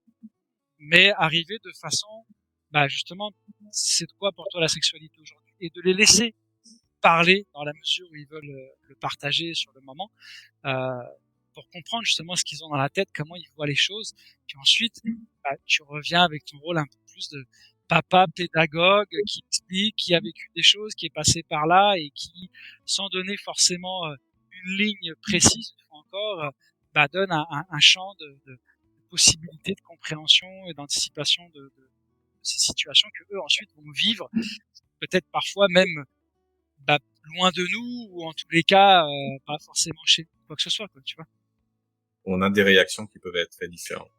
mais arriver de façon justement c'est quoi pour toi la sexualité aujourd'hui, et de les laisser parler dans la mesure où ils veulent le partager sur le moment, euh, pour comprendre justement ce qu'ils ont dans la tête, comment ils voient les choses, puis ensuite tu reviens avec ton rôle un peu plus de papa pédagogue qui explique, qui a vécu des choses, qui est passé par là et qui, sans donner forcément une ligne précise, une fois encore, donne un champ de possibilités de compréhension et d'anticipation de ces situations que eux ensuite vont vivre, peut-être parfois même loin de nous, ou en tous les cas pas forcément chez quoi que ce soit, quoi, tu vois. On a des réactions qui peuvent être très différentes,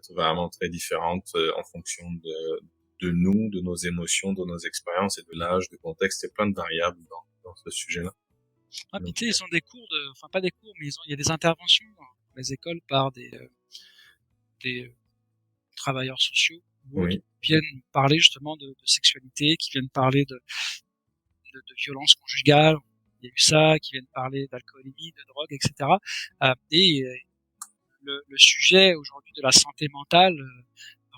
vraiment très différentes en fonction de nous, de nos émotions, de nos expériences et de l'âge, du contexte. Il y a plein de variables dans ce sujet-là. Ah, puis tu sais, ils ont des cours enfin pas des cours, mais il y a des interventions dans les écoles par des travailleurs sociaux ou autres, Oui. qui viennent parler justement de sexualité, qui viennent parler de violence conjugale, il y a eu ça, qui viennent parler d'alcoolémie, de drogue, etc. Le sujet aujourd'hui de la santé mentale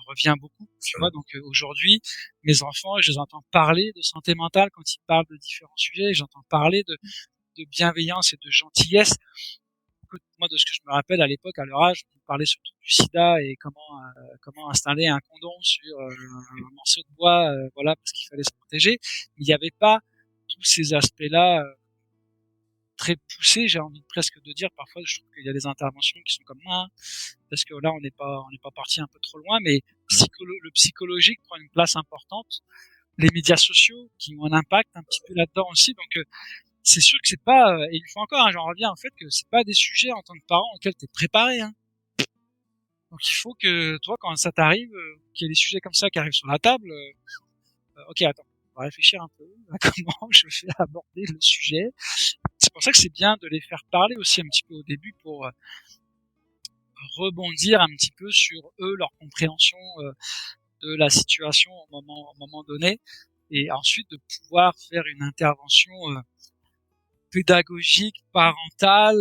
revient beaucoup, tu vois. Donc aujourd'hui, mes enfants, je les entends parler de santé mentale quand ils parlent de différents sujets, j'entends parler de bienveillance et de gentillesse. Écoute, moi, de ce que je me rappelle à l'époque, à leur âge, on parlait surtout du sida et comment installer un condom sur un morceau de bois, voilà, parce qu'il fallait se protéger. Il n'y avait pas tous ces aspects-là très poussés, j'ai envie presque de dire. Parfois, je trouve qu'il y a des interventions qui sont comme parce que là, on n'est pas parti un peu trop loin, mais le psychologique prend une place importante. Les médias sociaux qui ont un impact un petit peu là-dedans aussi. Donc, c'est sûr que c'est pas, et une fois encore, j'en reviens en fait que c'est pas des sujets en tant que parent auxquels t'es préparé, hein. Donc il faut que toi, quand ça t'arrive, qu'il y ait des sujets comme ça qui arrivent sur la table, ok, attends, on va réfléchir un peu à comment je vais aborder le sujet. C'est pour ça que c'est bien de les faire parler aussi un petit peu au début pour rebondir un petit peu sur eux, leur compréhension de la situation au moment donné, et ensuite de pouvoir faire une intervention pédagogique, parentale,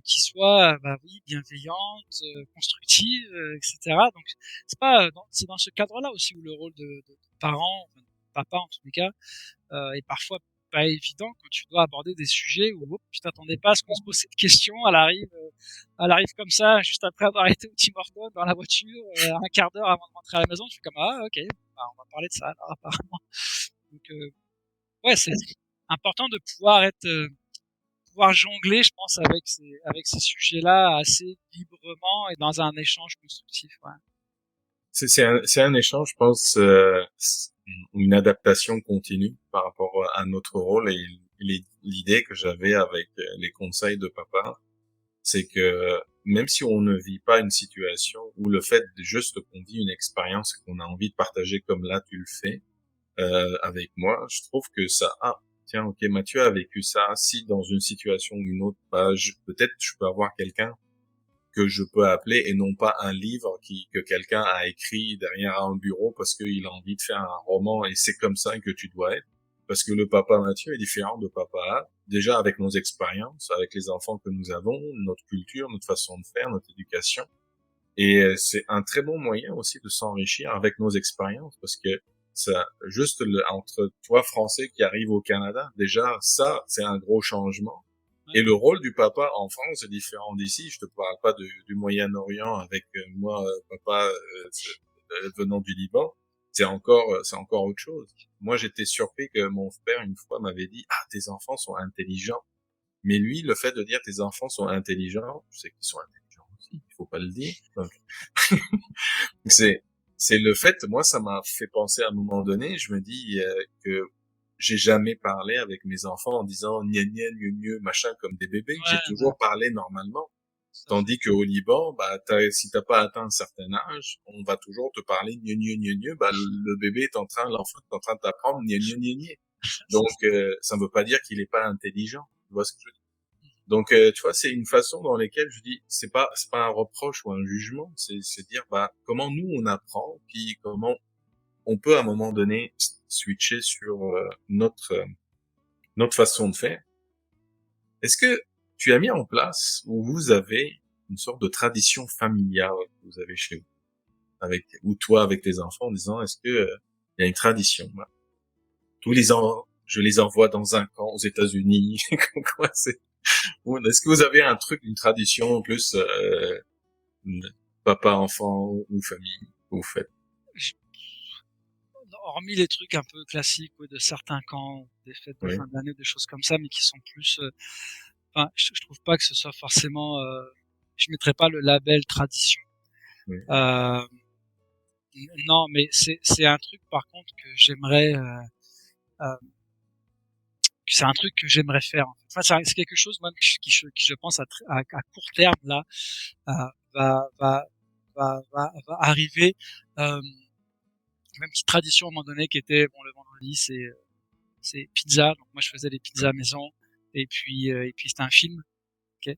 qui soit, bah oui, bienveillante, constructive, etc. Donc c'est dans ce cadre-là aussi où le rôle de parent, enfin, de papa en tous les cas, est parfois pas évident quand tu dois aborder des sujets où tu t'attendais pas à ce qu'on se pose cette question. Elle arrive comme ça, juste après avoir été au Tim Hortons dans la voiture, un quart d'heure avant de rentrer à la maison. Je suis comme ah ok, bah, on va parler de ça alors, apparemment. Donc ouais, c'est important de pouvoir pouvoir jongler, je pense, avec ces sujets-là assez librement et dans un échange constructif. Ouais. C'est un échange, je pense, une adaptation continue par rapport à notre rôle et l'idée que j'avais avec les conseils de papa, c'est que même si on ne vit pas une situation ou le fait de juste qu'on vit une expérience et qu'on a envie de partager comme là tu le fais avec moi, je trouve que ça tiens ok Mathieu a vécu ça, si dans une situation ou une autre, bah, peut-être je peux avoir quelqu'un que je peux appeler et non pas un livre que quelqu'un a écrit derrière un bureau parce qu'il a envie de faire un roman et c'est comme ça que tu dois être. Parce que le papa Mathieu est différent de papa A, déjà avec nos expériences, avec les enfants que nous avons, notre culture, notre façon de faire, notre éducation. Et c'est un très bon moyen aussi de s'enrichir avec nos expériences parce que ça, juste entre toi français qui arrive au Canada, déjà ça, c'est un gros changement. Et le rôle du papa en France est différent d'ici. Je te parle pas du Moyen-Orient avec moi, papa venant du Liban. C'est encore autre chose. Moi, j'étais surpris que mon père une fois m'avait dit ah tes enfants sont intelligents. Mais lui, le fait de dire tes enfants sont intelligents, je sais qu'ils sont intelligents aussi. Il faut pas le dire. Donc, c'est c'est le fait. Moi, ça m'a fait penser à un moment donné. Je me dis que j'ai jamais parlé avec mes enfants en disant gna gna gna gna machin comme des bébés. J'ai Ouais, ouais, toujours parlé normalement. tout à fait. Tandis qu'au Liban, bah, si t'as pas atteint un certain âge, on va toujours te parler gna gna gna gna. Bah, le bébé l'enfant est en train de t'apprendre gna gna gna gna. Donc, ça ne veut pas dire qu'il est pas intelligent. Tu vois ce que je veux dire? Donc, tu vois, c'est une façon dans laquelle je dis, c'est pas un reproche ou un jugement, c'est dire, bah, comment nous on apprend, puis comment on peut à un moment donné switcher sur notre façon de faire. Est-ce que tu as mis en place ou vous avez une sorte de tradition familiale que vous avez chez vous, ou toi avec tes enfants en disant, est-ce que il y a une tradition, bah, tous les ans, je les envoie dans un camp aux États-Unis, quoi, est-ce que vous avez un truc, une tradition plus papa, enfant ou famille que vous faites? Je- Hormis les trucs un peu classiques ouais, de certains camps, des fêtes de Oui, fin d'année, des choses comme ça, mais qui sont plus. Enfin, je trouve pas que ce soit forcément. Je mettrais pas le label tradition. oui, Euh, non, mais c'est un truc par contre que j'aimerais. Euh, c'est un truc que j'aimerais faire. En fait. Enfin, c'est quelque chose même qui je pense à court terme là euh, va va va arriver. Euh, Même petite tradition à un moment donné qui était bon le vendredi c'est pizza. Donc moi je faisais des pizzas maison et puis c'était un film, ok,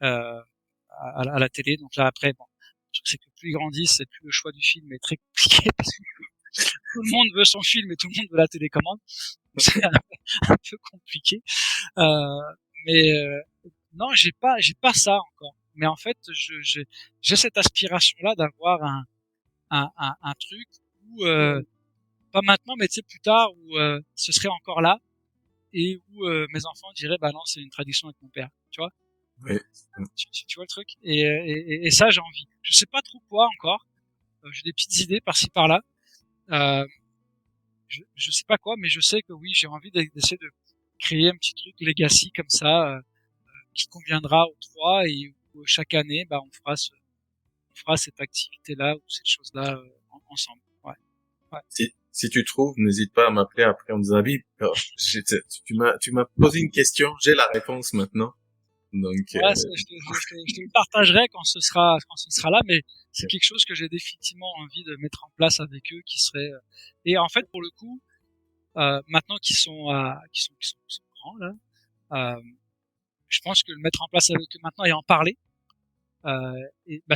à la télé. Donc là après bon, je trouve que c'est que plus ils grandissent, c'est plus le choix du film est très compliqué parce que tout le monde veut son film et tout le monde veut la télécommande. C'est un peu compliqué. Euh, mais non, j'ai pas ça encore. Mais en fait, j'ai cette aspiration-là d'avoir un truc où pas maintenant, mais tu sais plus tard où ce serait encore là et où mes enfants diraient bah non, c'est une tradition avec mon père. Tu vois, oui. tu vois le truc. Et ça, j'ai envie. Je sais pas trop quoi encore. J'ai des petites idées par-ci par-là. Euh, je sais pas quoi, mais je sais que oui, j'ai envie d'essayer de créer un petit truc legacy comme ça qui conviendra aux trois et où chaque année, bah, on fera cette activité-là ou cette chose-là ensemble. Ouais, ouais. Si tu trouves, n'hésite pas à m'appeler après en disant, ah oui, tu m'as posé une question, j'ai la réponse maintenant. Donc, Ouais, je te le partagerai quand ce sera là, mais c'est quelque chose que j'ai définitivement envie de mettre en place avec eux, qui serait. Et en fait, pour le coup, maintenant qu'ils sont grands là, je pense que le mettre en place avec eux maintenant et en parler, ça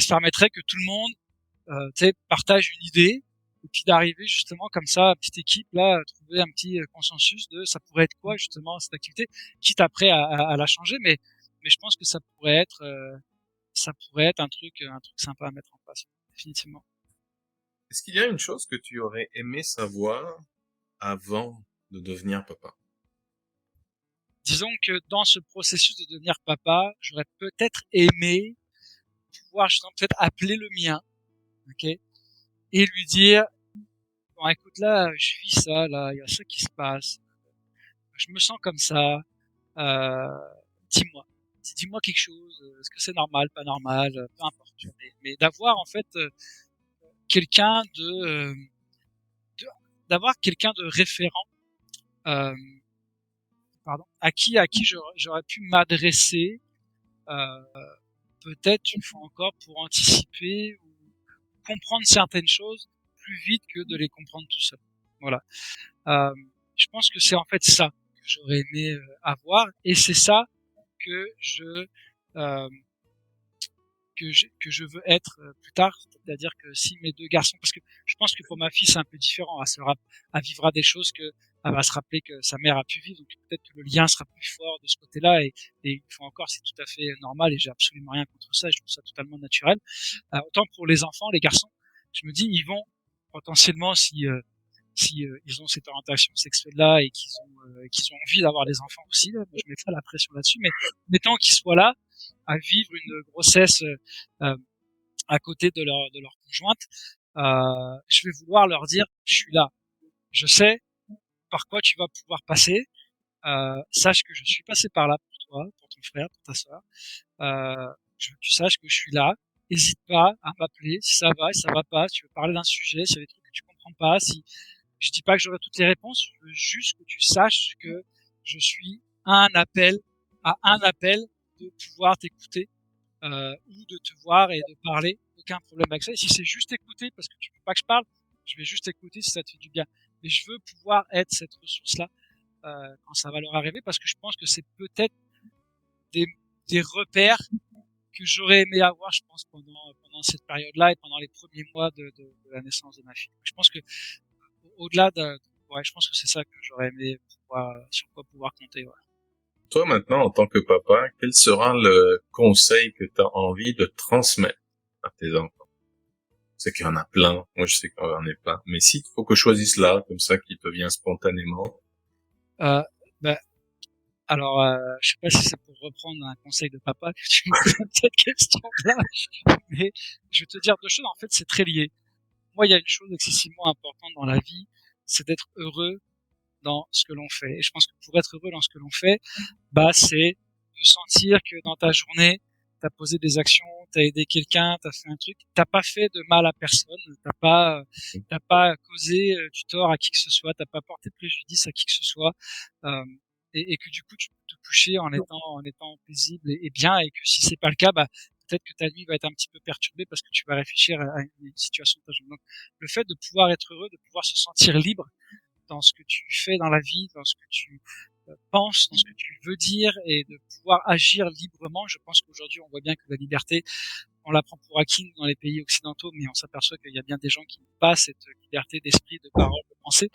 permettrait que tout le monde partage une idée, et puis d'arriver justement comme ça, petite équipe là, trouver un petit consensus de ça pourrait être quoi justement cette activité, quitte après à la changer, mais je pense que ça pourrait être un truc sympa à mettre en place, définitivement. Est-ce qu'il y a une chose que tu aurais aimé savoir avant de devenir papa? Disons que dans ce processus de devenir papa, j'aurais peut-être aimé pouvoir justement peut-être appeler le mien, ok, et lui dire bon écoute là, je vis ça là, il y a ça qui se passe, je me sens comme ça, euh, dis-moi, dis-moi quelque chose, est-ce que c'est normal, pas normal, peu importe, mais d'avoir en fait quelqu'un d'avoir quelqu'un de référent, euh, pardon, à qui j'aurais pu m'adresser, euh, peut-être une fois encore pour anticiper ou comprendre certaines choses plus vite que de les comprendre tout seul. Voilà. Euh, je pense que c'est en fait ça que j'aurais aimé avoir, et c'est ça que euh, je veux être plus tard, c'est-à-dire que si mes deux garçons, parce que je pense que pour ma fille c'est un peu différent, elle vivra des choses que elle va se rappeler que sa mère a pu vivre, donc peut-être que le lien sera plus fort de ce côté-là, et une fois encore c'est tout à fait normal et j'ai absolument rien contre ça, je trouve ça totalement naturel. Autant pour les enfants, les garçons, je me dis ils vont potentiellement si ils ont cette orientation sexuelle-là et qu'ils ont envie d'avoir des enfants aussi, là, moi, je mets pas la pression là-dessus, mais tant qu'ils soient là à vivre une grossesse euh, à côté de leur conjointe, je vais vouloir leur dire je suis là, je sais par quoi tu vas pouvoir passer, sache que je suis passé par là pour toi, pour ton frère, pour ta soeur, je veux que tu saches que je suis là. N'hésite pas à m'appeler si ça va, si ça va pas, si tu veux parler d'un sujet, s'il y a des trucs que tu comprends pas, si je dis pas que j'aurai toutes les réponses, je veux juste que tu saches que je suis à un appel de pouvoir t'écouter, ou de te voir et de parler. Aucun problème avec ça. Et si c'est juste écouter, parce que tu veux pas que je parle, je vais juste écouter si ça te fait du bien. Mais je veux pouvoir être cette ressource-là quand ça va leur arriver, parce que je pense que c'est peut-être des, des repères que j'aurais aimé avoir, je pense, pendant cette période-là et pendant les premiers mois de la naissance de ma fille. Je pense que au-delà ouais, je pense que c'est ça que j'aurais aimé sur quoi pouvoir compter. Ouais. Toi, maintenant, en tant que papa, quel sera le conseil que tu as envie de transmettre à tes enfants? Je sais qu'il y en a plein. Moi, je sais qu'il y en a plein. Mais s'il faut que je choisisse là, comme ça, qui te vient spontanément. Euh, bah, alors, je sais pas si c'est pour reprendre un conseil de papa que tu me poses cette question-là, mais je vais te dire deux choses. En fait, c'est très lié. Moi, il y a une chose excessivement importante dans la vie, c'est d'être heureux dans ce que l'on fait. Et je pense que pour être heureux dans ce que l'on fait, c'est de sentir que dans ta journée, t'as posé des actions, t'as aidé quelqu'un, t'as fait un truc, t'as pas fait de mal à personne, t'as pas causé du tort à qui que ce soit, t'as pas porté de préjudice à qui que ce soit, euh, et que du coup tu peux te coucher en étant paisible et bien, et que si c'est pas le cas, peut-être que ta nuit va être un petit peu perturbée parce que tu vas réfléchir à une situation de ta journée. Donc, le fait de pouvoir être heureux, de pouvoir se sentir libre dans ce que tu fais dans la vie, dans ce que tu penses, dans ce que tu veux dire, et de pouvoir agir librement. Je pense qu'aujourd'hui, on voit bien que la liberté, on la prend pour acquis dans les pays occidentaux, mais on s'aperçoit qu'il y a bien des gens qui n'ont pas cette liberté d'esprit, de parole, de pensée.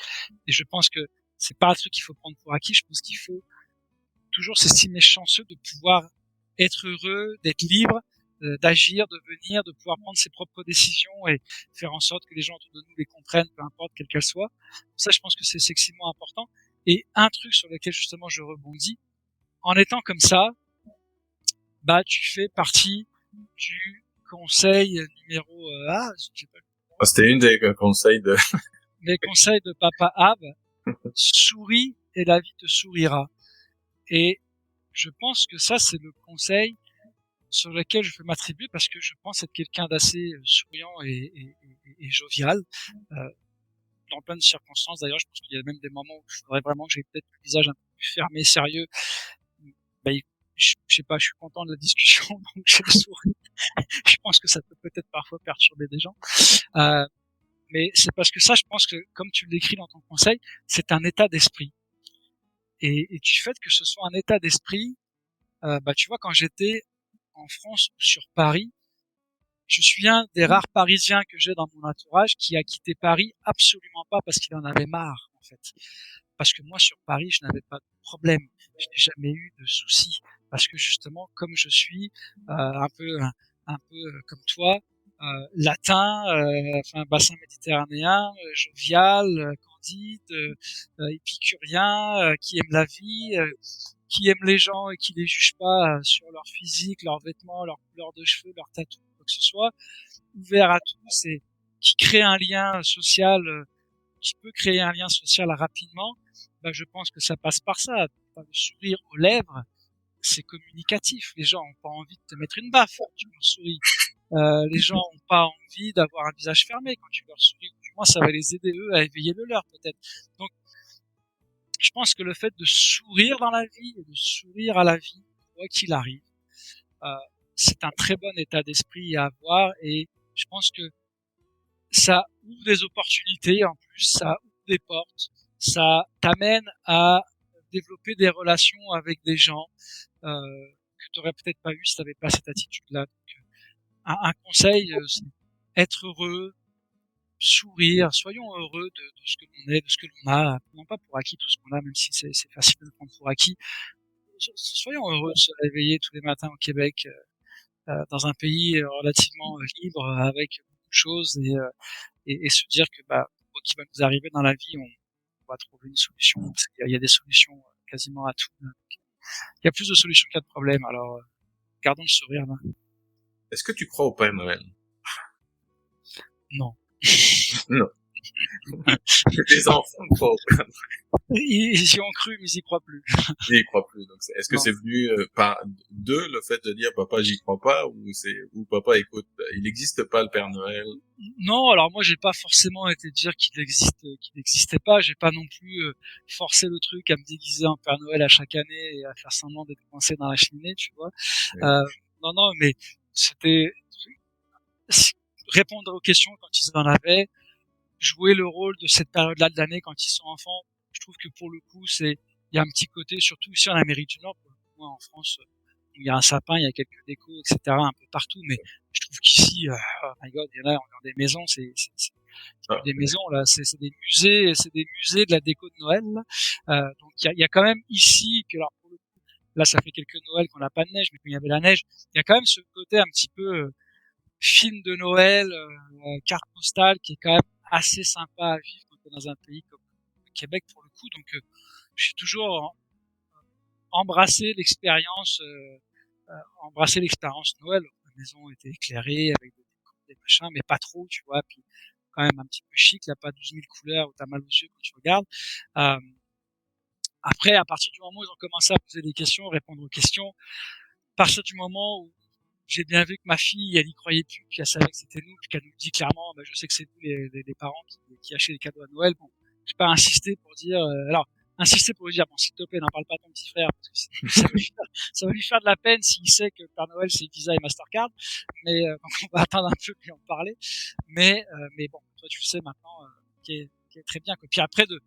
Et je pense que c'est pas un truc qu'il faut prendre pour acquis. Je pense qu'il faut toujours s'estimer chanceux de pouvoir être heureux, d'être libre, d'agir, de venir, de pouvoir prendre ses propres décisions et faire en sorte que les gens autour de nous les comprennent, peu importe quelles qu'elles soient. Ça, je pense que c'est sexuellement important. Et un truc sur lequel justement je rebondis, en étant comme ça, tu fais partie du conseil numéro j'ai pas Ah, c'était une des conseils de... les conseils de Papa Ab, souris et la vie te sourira. Et je pense que ça, c'est le conseil sur lequel je peux m'attribuer parce que je pense être quelqu'un d'assez souriant et jovial, euh, dans plein de circonstances. D'ailleurs, je pense qu'il y a même des moments où je voudrais vraiment que j'ai peut-être le visage un peu plus fermé, sérieux. Bah, je sais pas, je suis content de la discussion, donc je souris. Je pense que ça peut peut-être parfois perturber des gens. Euh, Mais c'est parce que ça, je pense que, comme tu l'écris dans ton conseil, c'est un état d'esprit. Et du fait que ce soit un état d'esprit, bah, tu vois, quand j'étais en France ou sur Paris, je suis un des rares Parisiens que j'ai dans mon entourage qui a quitté Paris absolument pas parce qu'il en avait marre, en fait. Parce que moi, sur Paris, je n'avais pas de problème. Je n'ai jamais eu de soucis. Parce que justement, comme je suis un peu comme toi, latin, enfin bassin méditerranéen, jovial, candide, épicurien, qui aime la vie, qui aime les gens et qui les juge pas sur leur physique, leurs vêtements, leur couleur de cheveux, leur tatou, quoi que ce soit, ouvert à tous et qui crée un lien social, qui peut créer un lien social rapidement, bah, je pense que ça passe par ça. Le sourire aux lèvres, c'est communicatif. Les gens ont pas envie de te mettre une baffe quand tu leur souris. Les gens ont pas envie d'avoir un visage fermé quand tu leur souris. Du moins, ça va les aider eux à éveiller le leur peut-être. Donc, je pense que le fait de sourire dans la vie et de sourire à la vie, quoi qu'il arrive, euh, c'est un très bon état d'esprit à avoir et je pense que ça ouvre des opportunités en plus, ça ouvre des portes, ça t'amène à développer des relations avec des gens que tu aurais peut-être pas eu si tu n'avais pas cette attitude-là. Donc, un conseil, c'est être heureux, sourire, soyons heureux de ce que l'on est, de ce que l'on a, non pas pour acquis tout ce qu'on a, même si c'est facile de le prendre pour acquis. Soyons heureux de se réveiller tous les matins au Québec, dans un pays relativement libre, avec beaucoup de choses et se dire que bah quoi qu'il va nous arriver dans la vie, on va trouver une solution parce qu'il y a des solutions quasiment à tout. Il y a plus de solutions qu'il y a de problèmes. Alors gardons le sourire là. Est-ce que tu crois au Père Noël? Non. Non. Les enfants croient au Père Noël. Ils y ont cru, mais ils y croient plus. Ils y croient plus. Donc, est-ce que Non. c'est venu par le fait de dire papa j'y crois pas ou papa écoute il n'existe pas le Père Noël? Non, alors moi j'ai pas forcément été dire qu'il n'existait pas. J'ai pas non plus forcé le truc à me déguiser en Père Noël à chaque année et à faire semblant d'être coincé dans la cheminée, tu vois. Oui. Non, non, mais c'était répondre aux questions quand ils en avaient, jouer le rôle de cette période-là de l'année quand ils sont enfants. Je trouve que pour le coup, il y a un petit côté, surtout ici en Amérique du Nord, pour le coup, moi, en France, il y a un sapin, il y a quelques décos, etc., un peu partout, mais je trouve qu'ici, oh my god, il y en a, on a des maisons, c'est plus Ah, des maisons, là, c'est des musées de la déco de Noël, là. Donc il y a quand même ici, que alors, pour le coup, là, ça fait quelques Noëls qu'on n'a pas de neige, mais quand il y avait la neige, il y a quand même ce côté un petit peu, film de Noël, carte postale, qui est quand même assez sympa à vivre quand on est dans un pays comme le Québec pour le coup. Donc, je suis toujours embrassé l'expérience, embrasser l'expérience Noël. La maison était éclairée avec des machins, mais pas trop, tu vois. Puis quand même un petit peu chic, là, pas 12 000 couleurs où t'as mal aux yeux quand tu regardes. Euh, Après, à partir du moment où ils ont commencé à poser des questions, répondre aux questions, à partir du moment où j'ai bien vu que ma fille, elle y croyait plus, puis elle savait que c'était nous, puis qu'elle nous dit clairement, bah, je sais que c'est nous les parents qui achetaient les cadeaux à Noël. Bon, j'ai pas insisté pour dire, alors, insister pour lui dire, bon, s'il te plaît, n'en parle pas à ton petit frère, parce que ça va lui faire de la peine s'il sait que Père Noël, c'est Visa et Mastercard. Mais, donc on va attendre un peu puis en parler. Mais bon, toi, tu le sais maintenant, qui est très bien, quoi. Puis après, de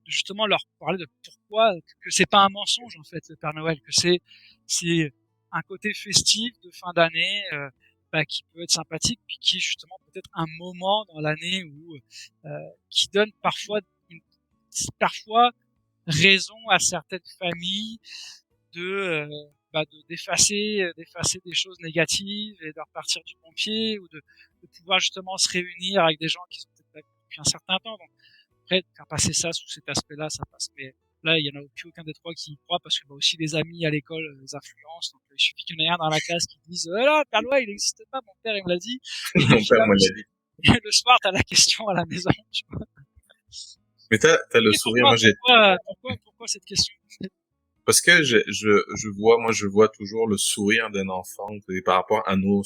justement leur parler de pourquoi, que c'est pas un mensonge, en fait, le Père Noël, que c'est un côté festif de fin d'année bah, qui peut être sympathique, puis qui est justement peut-être un moment dans l'année où qui donne parfois raison à certaines familles de d'effacer des choses négatives et de repartir du bon pied ou de pouvoir justement se réunir avec des gens qui sont peut-être pas vus depuis un certain temps. Donc après, faire passer ça sous cet aspect-là, ça passe. Mais là, il y en a plus aucun des trois qui y croit parce que bah, aussi les amis à l'école les influencent. Donc il suffit qu'il y en ait un dans la classe qui dise là, Père Noël, il n'existe pas, mon père il me l'a dit. Et mon puis père là, me l'a dit. le soir, t'as la question à la maison. Tu vois. Mais t'as le Et sourire. Moi, pourquoi cette question? parce que je vois toujours le sourire d'un enfant et par rapport à nos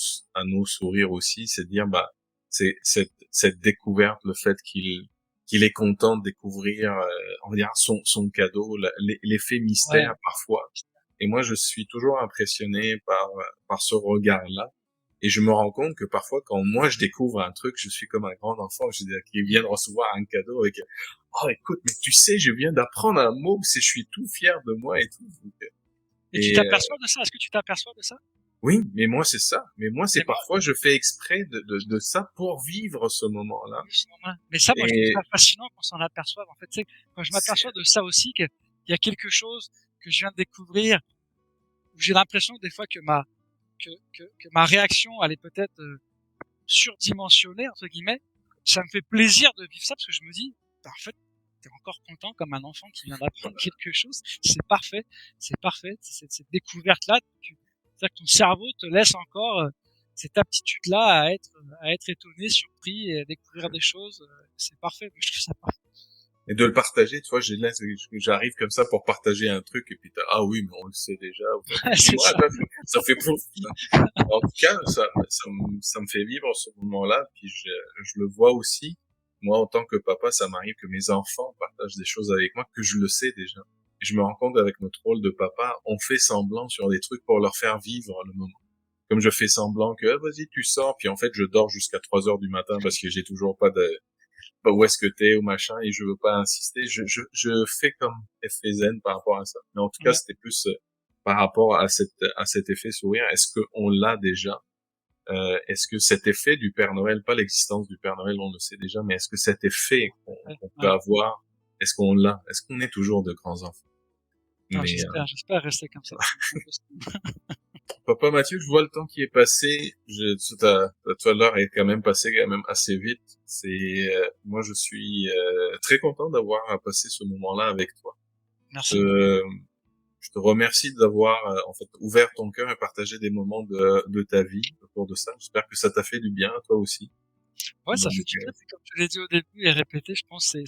sourires aussi, c'est dire, bah, c'est cette découverte, le fait qu'il est content de découvrir, on va dire, son cadeau, l'effet mystère Ouais, parfois. Et moi, je suis toujours impressionné par ce regard-là. Et je me rends compte que parfois, quand moi je découvre un truc, je suis comme un grand enfant qui vient de recevoir un cadeau avec oh écoute, mais tu sais, je viens d'apprendre un mot, je suis tout fier de moi et tout. Et tu t'aperçois de ça? Est-ce que tu t'aperçois de ça? Oui, mais moi c'est ça. Mais moi c'est Mais moi, parfois je fais exprès de ça pour vivre ce moment-là. mais ça, moi, je trouve Et ça fascinant qu'on s'en aperçoive. En fait, tu sais, quand je c'est m'aperçois de ça aussi, qu'il y a quelque chose que je viens de découvrir, où j'ai l'impression des fois que ma réaction, elle est peut-être surdimensionnée, entre guillemets, ça me fait plaisir de vivre ça parce que je me dis, bah, en fait, t'es encore content comme un enfant qui vient d'apprendre quelque chose. C'est parfait. C'est parfait. Cette découverte-là, c'est-à-dire que ton cerveau te laisse encore cette aptitude-là à être étonné, surpris et à découvrir des choses. C'est parfait. Je trouve ça parfait. et de le partager, tu vois, j'arrive comme ça pour partager un truc et puis ah oui, mais on le sait déjà. C'est Moi, ça. ça fait pouf. En tout cas, ça me fait vivre ce moment-là, puis je le vois aussi. Moi, en tant que papa, ça m'arrive que mes enfants partagent des choses avec moi que je le sais déjà. Et je me rends compte avec notre rôle de papa, on fait semblant sur des trucs pour leur faire vivre le moment. Comme je fais semblant que, vas-y, tu sors, puis en fait, je dors jusqu'à 3 heures du matin parce que j'ai toujours pas où est-ce que t'es ou machin et je veux pas insister. Je fais comme effet zen par rapport à ça. Mais en tout cas, Ouais. c'était plus par rapport à cet effet sourire. Est-ce que on l'a déjà? Est-ce que cet effet du Père Noël, pas l'existence du Père Noël, on le sait déjà, mais est-ce que cet effet qu'on peut Ouais. avoir, est-ce qu'on l'a? Est-ce qu'on est toujours de grands enfants? Non, Mais j'espère rester comme ça. Papa Mathieu, je vois le temps qui est passé. Tout à l'heure est quand même passé quand même assez vite. Moi je suis très content d'avoir passé ce moment-là avec toi. Merci. Euh, je te remercie d'avoir en fait ouvert ton cœur et partagé des moments de ta vie autour de ça. J'espère que ça t'a fait du bien à toi aussi. Ouais, ça Donc fait du bien. Puis comme je l'ai dit au début et répété, je pense que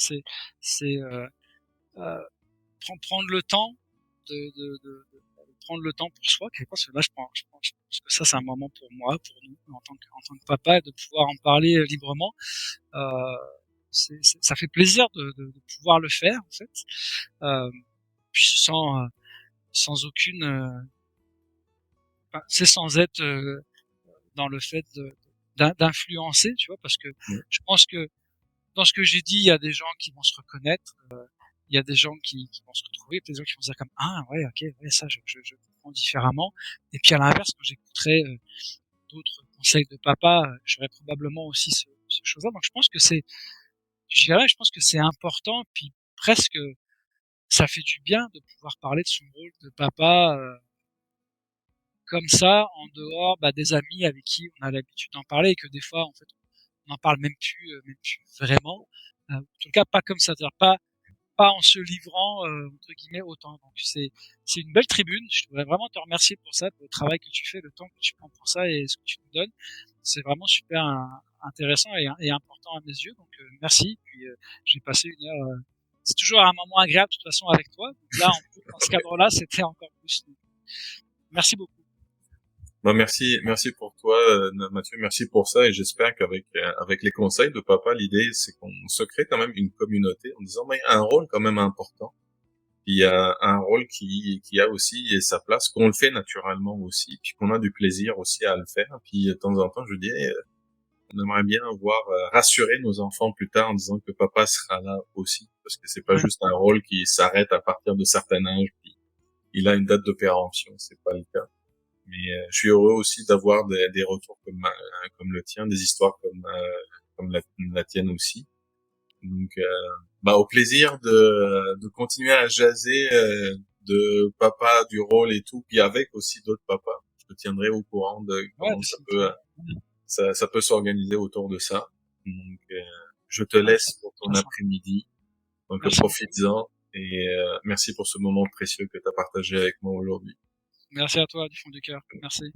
c'est euh, prendre le temps de prendre le temps pour soi, quelque part, parce que là, je pense que ça, c'est un moment pour moi, pour nous, en tant que papa, et de pouvoir en parler librement. Euh, ça fait plaisir de pouvoir le faire, en fait, puis sans aucune, c'est sans être dans le fait d'influencer, tu vois, parce que je pense que dans ce que j'ai dit, il y a des gens qui vont se reconnaître, il y a des gens qui vont se retrouver, puis des gens qui vont se dire comme ah ouais ok ouais ça je comprends différemment. Et puis à l'inverse, quand j'écouterai d'autres conseils de papa, j'aurais probablement aussi ce chose-là. Donc je pense que c'est important, puis presque ça fait du bien de pouvoir parler de son rôle de papa comme ça en dehors des amis avec qui on a l'habitude d'en parler et que des fois en fait on n'en parle même plus vraiment. En tout cas pas comme ça, c'est-à-dire pas en se livrant entre guillemets autant. Donc c'est une belle tribune. Je voudrais vraiment te remercier pour ça, pour le travail que tu fais, le temps que tu prends pour ça et ce que tu nous donnes. C'est vraiment super intéressant et important à mes yeux. Donc merci. Puis j'ai passé une heure. C'est toujours un moment agréable de toute façon avec toi. Donc là, en plus, dans ce cadre-là, c'était encore plus. Donc, merci beaucoup. bah merci pour toi, Mathieu, merci pour ça et j'espère qu'avec avec les conseils de papa, l'idée c'est qu'on se crée quand même une communauté en disant mais il y a un rôle quand même important. Puis il y a un rôle qui a aussi sa place, qu'on le fait naturellement aussi, puis qu'on a du plaisir aussi à le faire. Puis de temps en temps, je dis, on aimerait bien voir rassurer nos enfants plus tard en disant que papa sera là aussi, parce que c'est pas Ouais, juste un rôle qui s'arrête à partir de certain âge, puis il a une date de péremption, c'est pas le cas. Mais je suis heureux aussi d'avoir des retours comme le tien, des histoires comme la tienne aussi. Donc, au plaisir de continuer à jaser de papa, du rôle et tout, puis avec aussi d'autres papas. Je te tiendrai au courant de ouais, comment définitivement. ça peut s'organiser autour de ça. Donc, je te Ouais, laisse pour ton intéressant. après-midi. Donc, Merci beaucoup. profites-en et merci pour ce moment précieux que tu as partagé avec moi aujourd'hui. Merci à toi du fond du cœur. Merci.